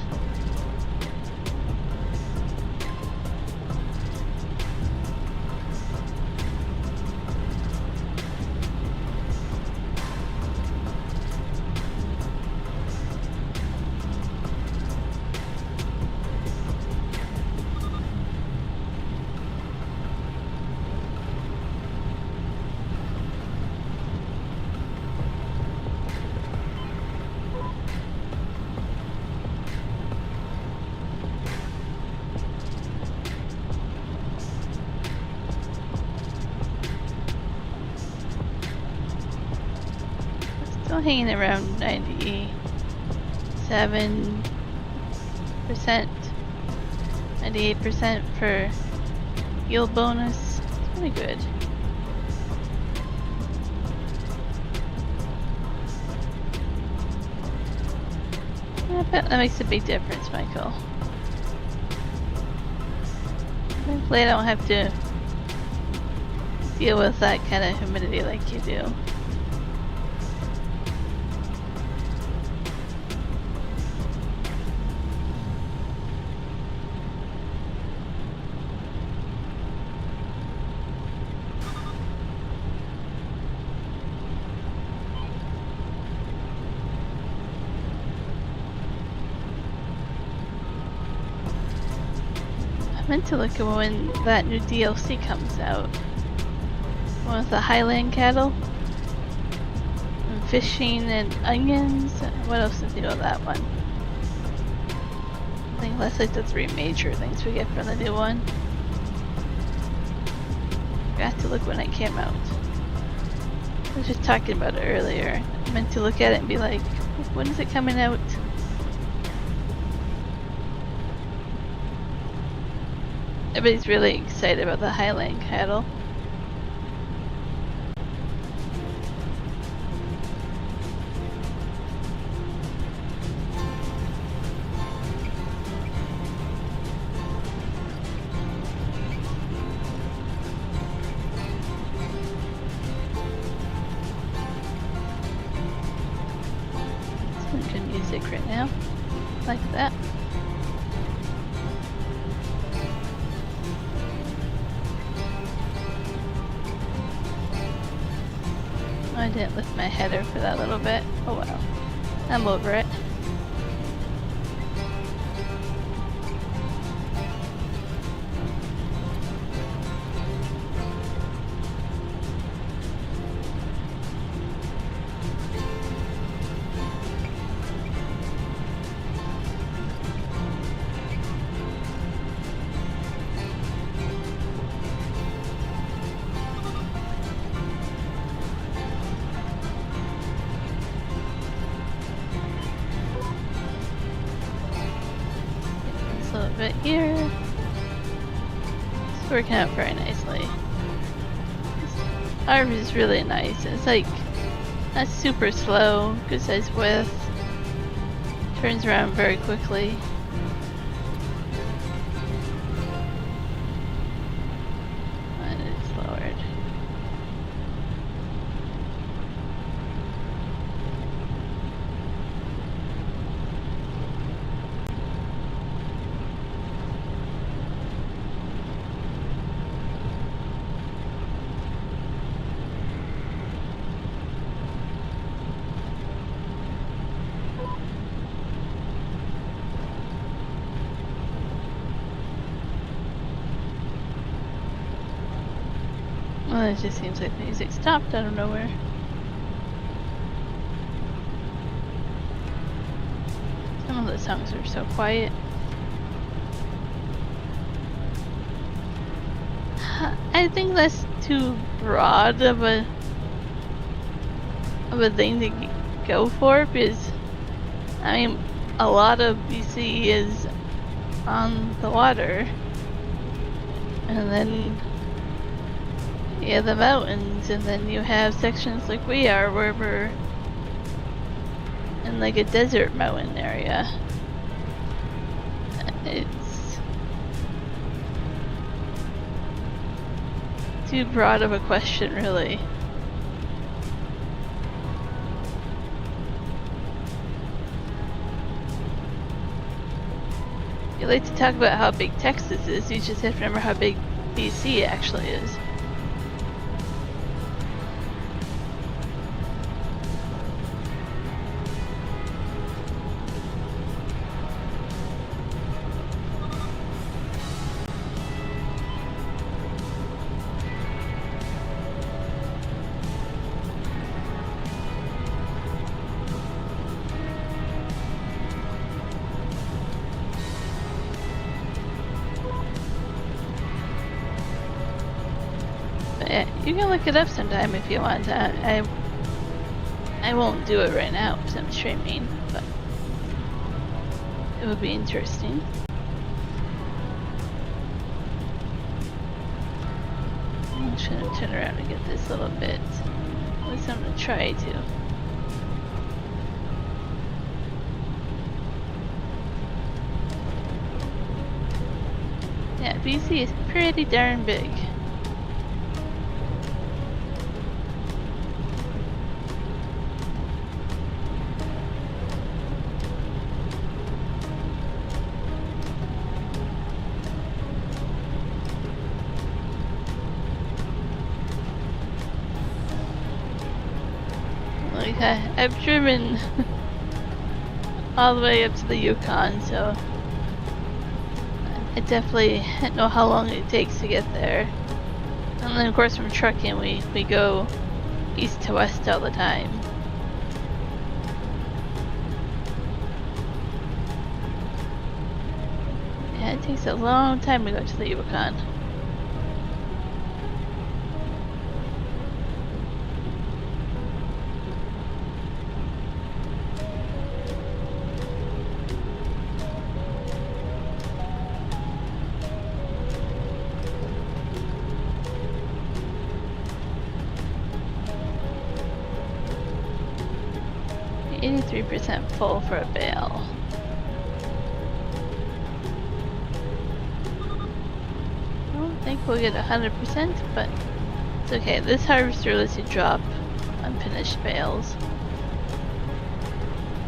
Still hanging around 97%, 98% for yield bonus. It's really good. I bet that makes a big difference, Michael. Hopefully I don't have to deal with that kind of humidity like you do. Meant to look at when that new DLC comes out. One with the Highland cattle. And fishing and onions. What else is new on that one? I think that's like the 3 major things we get from the new one. Got to look when it came out. I was just talking about it earlier. I meant to look at it and be like, when is it coming out? Everybody's really excited about the Highland cattle. Some good music right now. Like that. I didn't lift my header for that little bit. Oh well. I'm over it. Bit here. It's working out very nicely. This arm is really nice. It's like not super slow, good size width. Turns around very quickly. And it's lowered. Well, it just seems like the music stopped out of nowhere. Some of the songs are so quiet. I think that's too broad of a thing to go for, because I mean a lot of BC is on the water, and then you have the mountains, and then you have sections like we are where we're in like a desert mountain area. It's too broad of a question, really. You like to talk about how big Texas is, you just have to remember how big BC actually is. You can look it up sometime if you want. I won't do it right now because I'm streaming, but it would be interesting. I'm just gonna turn around and get this little bit. At least I'm gonna try to. Yeah, BC is pretty darn big. Like I've driven all the way up to the Yukon, so I I definitely know how long it takes to get there. And then of course from trucking we go east to west all the time. Yeah, it takes a long time to go to the Yukon. %full for a bale. I don't think we'll get 100%, but it's okay. This harvester lets you drop unfinished bales.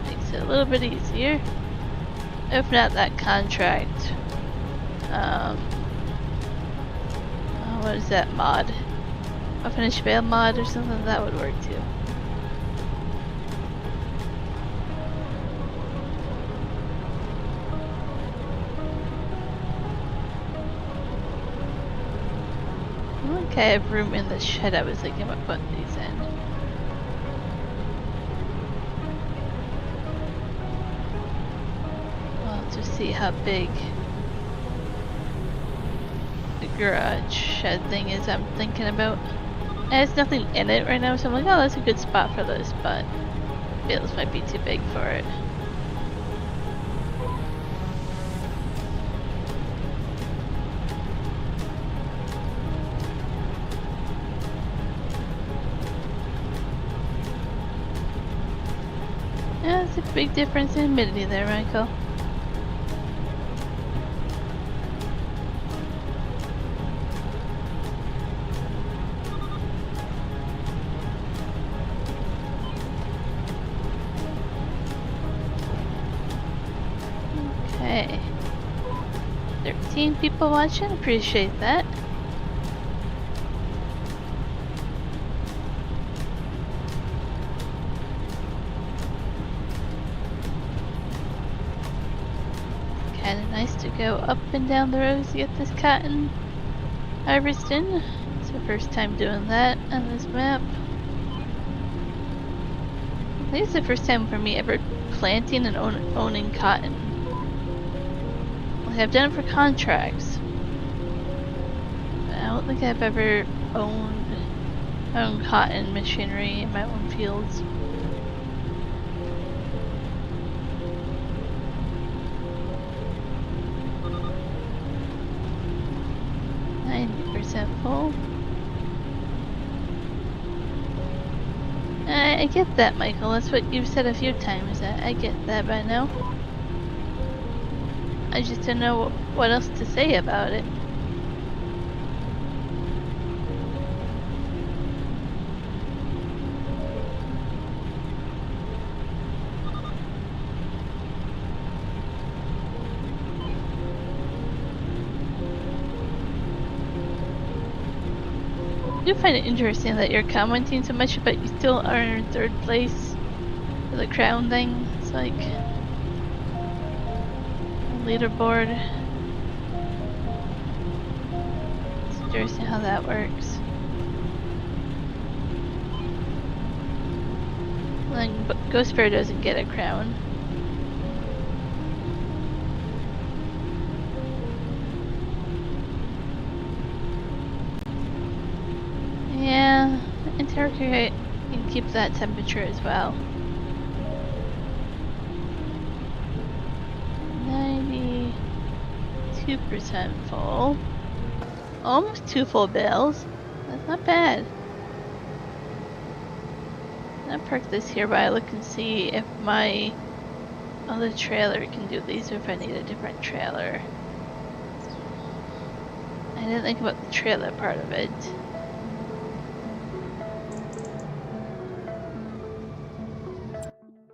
Makes it a little bit easier. If not, that contract. What is that mod? A finished bale mod or something? That would work too. Okay, I have room in the shed. I was thinking about putting these in. Well, just see how big the garage shed thing is I'm thinking about. It has nothing in it right now, so I'm like, oh, that's a good spot for this, but bales might be too big for it. Yeah, it's a big difference in humidity there, Michael. Okay. 13 people watching, appreciate that. Kinda nice to go up and down the roads to get this cotton harvesting. It's the first time doing that on this map. I think it's the first time for me ever planting and owning cotton. Like, I've done it for contracts, but I don't think I've ever owned cotton machinery in my own fields. Full. I get that, Michael. That's what you've said a few times. I get that by now. I just don't know what else to say about it. I do find it interesting that you're commenting so much, but you still are in third place for the crown thing. It's like a leaderboard. It's interesting how that works. Like, Ghost Bear doesn't get a crown. Yeah, interrogate can keep that temperature as well. 92% full. Almost 2 full bales. That's not bad. I'll park this here while I look and see if my other trailer can do these or if I need a different trailer. I didn't think about the trailer part of it.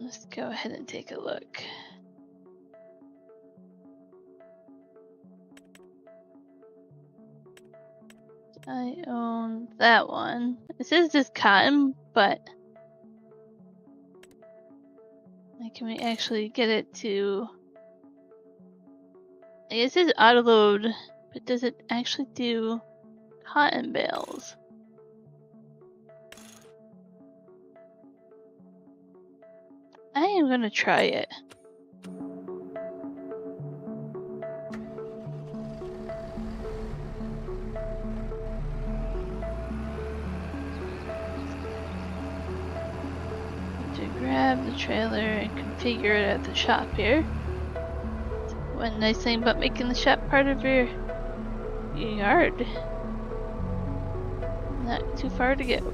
Let's go ahead and take a look. I own that one. It says just cotton, but can we actually get it to It says auto load, but does it actually do cotton bales? I am gonna try it. To grab the trailer and configure it at the shop here. One nice thing about making the shop part of your yard. Not too far to go.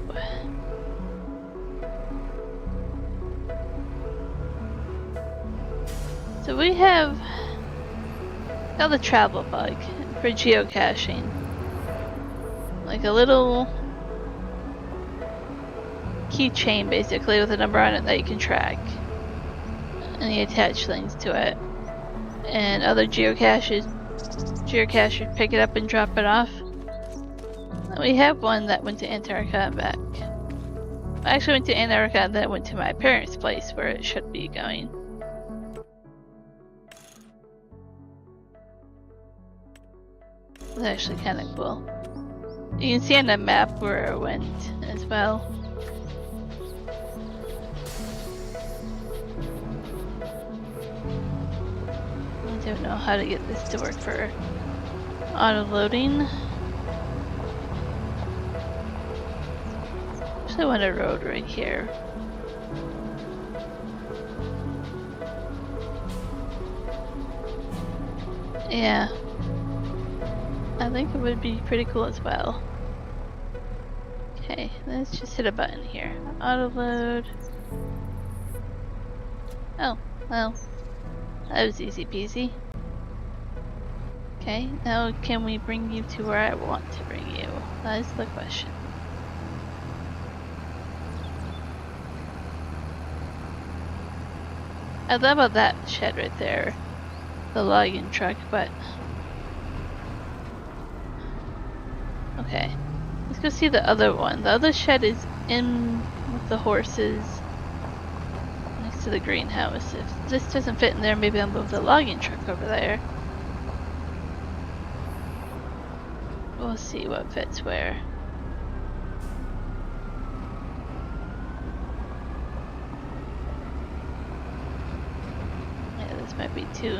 So we have got the travel bug for geocaching. Like a little keychain basically with a number on it that you can track. And you attach things to it. And other geocachers pick it up and drop it off. And we have one that went to Antarctica and back. I actually went to Antarctica and then it went to my parents' place where it should be going. It's actually kind of cool. You can see on the map where it went as well. I don't know how to get this to work for auto loading. Actually, I want a road right here. Yeah. I think it would be pretty cool as well. Okay, let's just hit a button here. Auto load. Oh, well. That was easy peasy. Okay, now can we bring you to where I want to bring you? That is the question. I thought about that shed right there. The logging truck, but... Okay. Let's go see the other one. The other shed is in with the horses next to the greenhouse. If this doesn't fit in there, maybe I'll move the logging truck over there. We'll see what fits where. Yeah, this might be too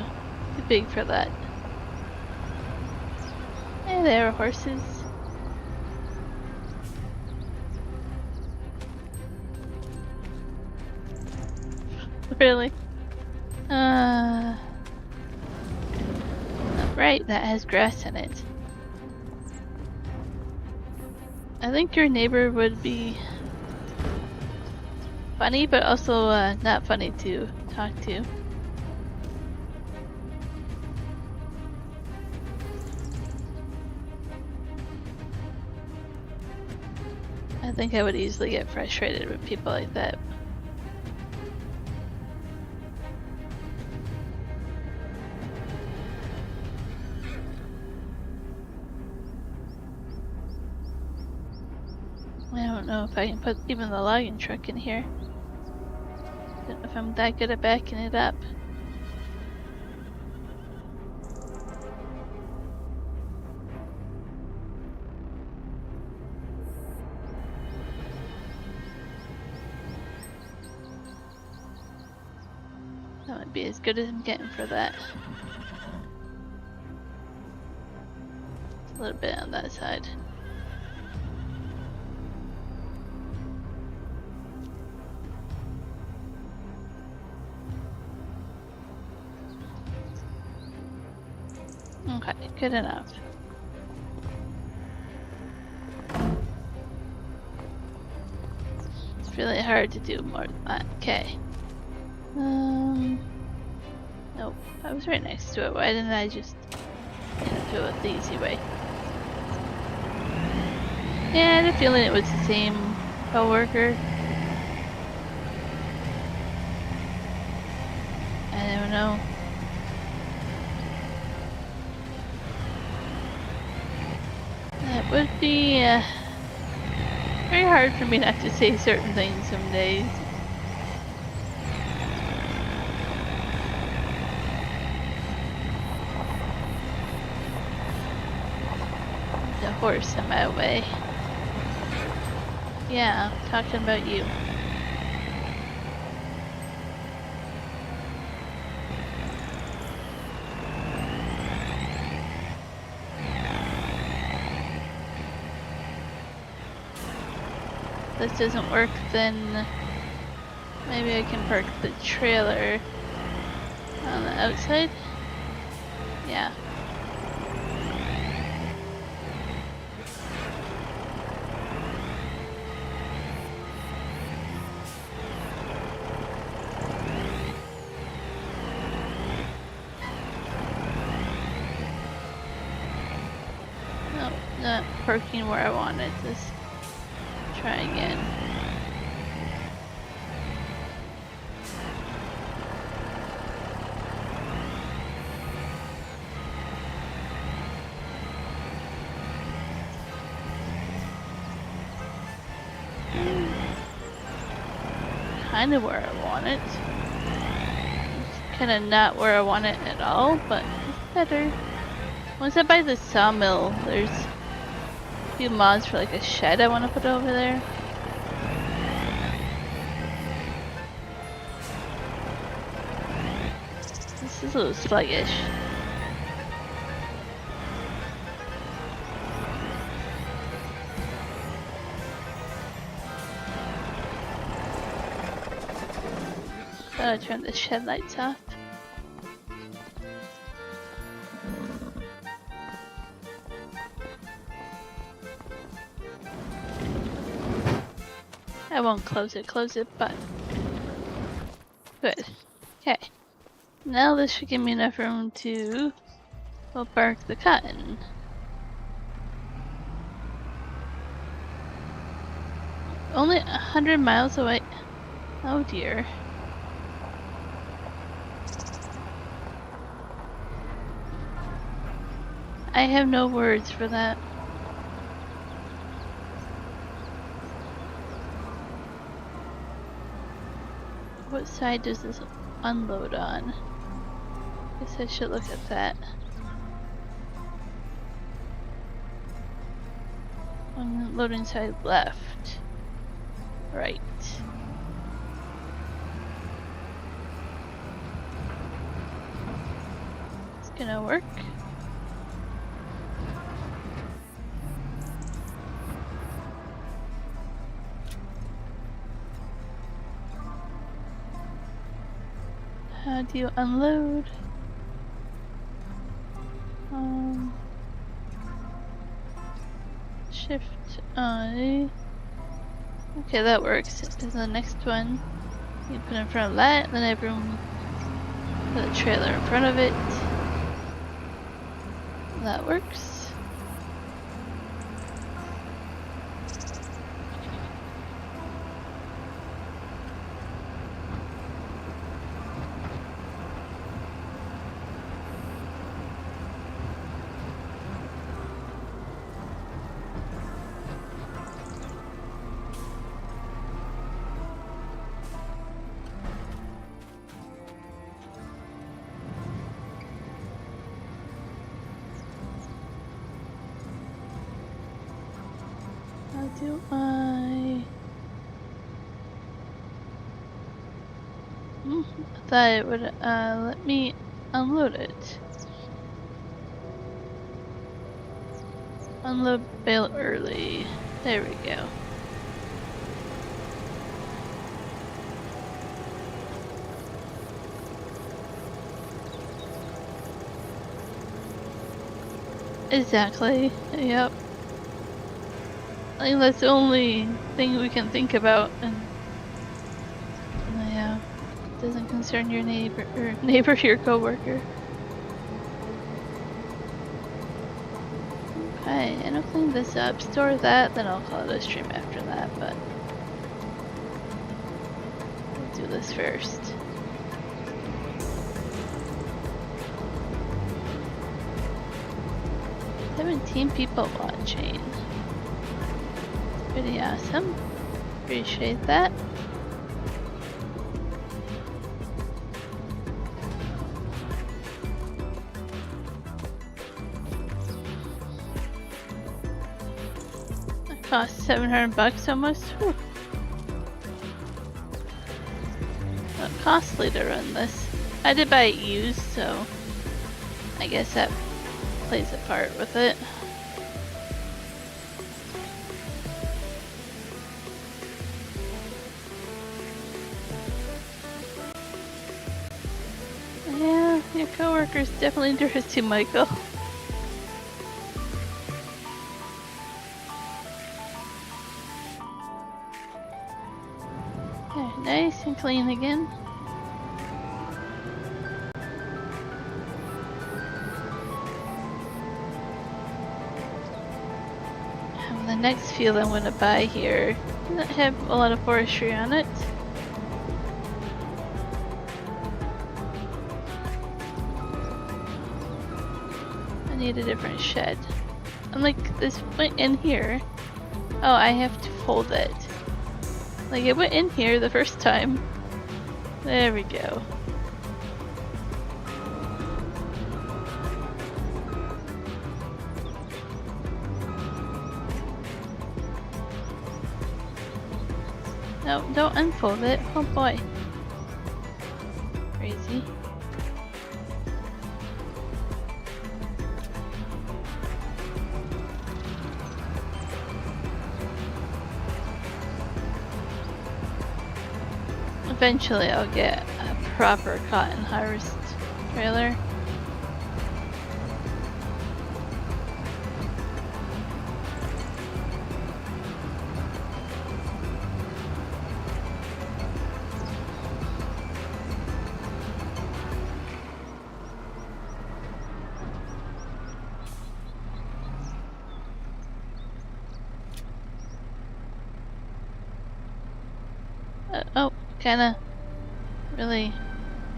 big for that. Hey there, horses. Really? Right, that has grass in it. I think your neighbor would be funny, but also not funny to talk to. I think I would easily get frustrated with people like that. I don't know if I can put even the logging truck in here. Don't know if I'm that good at backing it up. That might be as good as I'm getting for that. It's a little bit on that side. Okay, good enough. It's really hard to do more than that. Okay. Nope. I was right next to it. Why didn't I just do it the easy way? Yeah, I had a feeling it was the same coworker. I don't know. It would be very hard for me not to say certain things some days. horse in my way. Yeah, talking about you. If this doesn't work, then maybe I can park the trailer on the outside. Yeah. No, not parking where I wanted. Let's try again. Kind of where I want it. It's kind of not where I want it at all, but it's better. Once I buy the sawmill, there's a few mods for like a shed I want to put over there. This is a little sluggish. Gotta turn the shed lights off. I won't close it, but good. Okay. Now this should give me enough room to go bark the cotton. Only 100 miles away. Oh dear. I have no words for that. What side does this unload on? Guess I should look at that. Unloading side left. Right. It's gonna work. How do you unload? Shift I. Okay, that works. Is the next one you put in front of that, and then I have room for the trailer in front of it. That works. How do I... I thought it would let me unload it. Unload bale early. There we go. Exactly. Yep. I think that's the only thing we can think about, and yeah, it doesn't concern your neighbor, your coworker. Okay, and I'll clean this up, store that, then I'll call it a stream after that, but we'll do this first. "17 people watching. Pretty awesome. Appreciate that. cost $700 almost. Whew. Well, costly to run this. I did buy it used, so I guess that plays a part with it. Yeah, your coworkers definitely interest you, Michael. There, nice and clean again. The next field I'm going to buy here doesn't have a lot of forestry on it. I need a different shed. Unlike this went in here. Oh, I have to fold it. Like it went in here the first time. There we go. No, don't unfold it. Oh boy. Crazy. Eventually I'll get a proper cotton harvest trailer. Oh, kinda really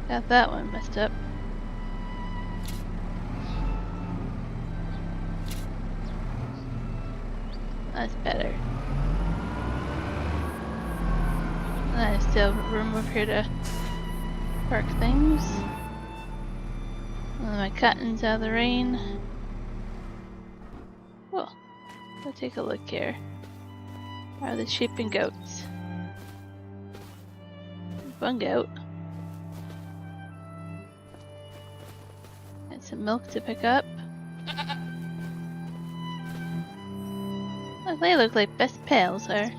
got that one messed up. That's better. And I still have room over here to park things. And my cotton's out of the rain. Cool. We'll take a look here. Are the sheep and goats? One goat. And some milk to pick up. Oh, they look like best pals there.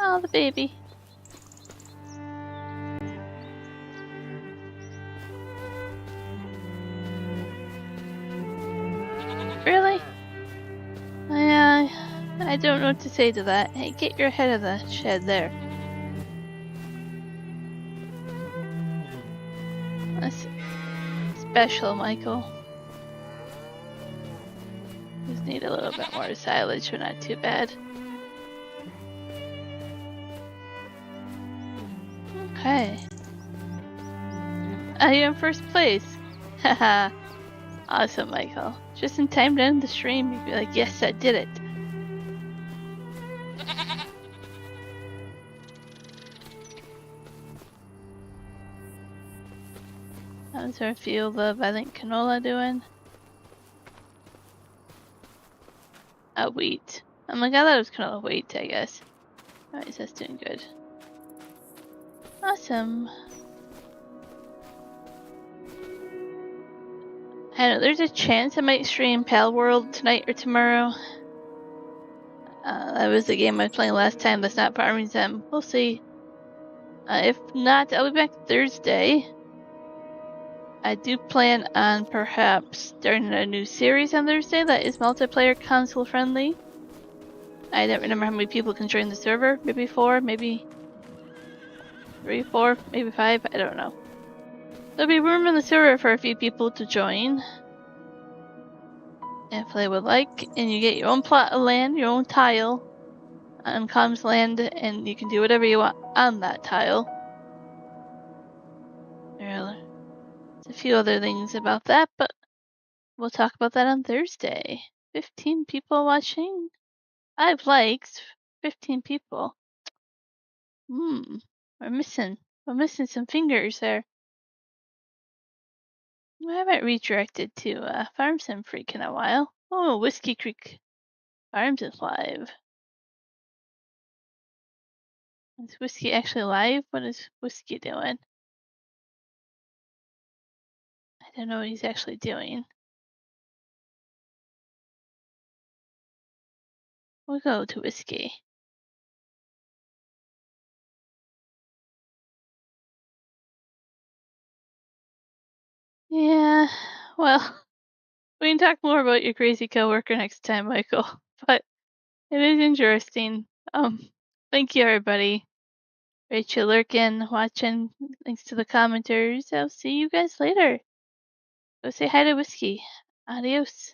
Oh, the baby. Really? I don't know what to say to that. Hey, get your head of the shed there. That's special, Michael. Just need a little bit more silage, but not too bad. Okay. You're in first place. Haha. Awesome, Michael. Just in time to end the stream, you'd be like, yes, I did it. How's our field of, I think, canola doing? Wheat. Oh my god, that was canola wheat, I guess. Alright, so that's doing good. Awesome. I don't know, there's a chance I might stream Pal World tonight or tomorrow. That was the game I was playing last time that's not Farming Sim. We'll see. If not, I'll be back Thursday. I do plan on perhaps starting a new series on Thursday that is multiplayer console friendly. I don't remember how many people can join the server. Maybe 4, maybe 3, 4, maybe 5. I don't know. There'll be room in the server for a few people to join. If they would like. And you get your own plot of land, your own tile on Com's land, and you can do whatever you want on that tile. There's a few other things about that, but we'll talk about that on Thursday. 15 people watching? 5 likes, 15 people. We're missing some fingers there. I haven't redirected to Farm Sim Freak in a while. Oh, Whiskey Creek Farms is live. Is Whiskey actually live? What is Whiskey doing? I don't know what he's actually doing. We'll go to Whiskey. Yeah, well, we can talk more about your crazy coworker next time, Michael. But it is interesting. Thank you, everybody. Rachel lurking, watching. Thanks to the commenters. I'll see you guys later. Go say hi to Whiskey. Adios.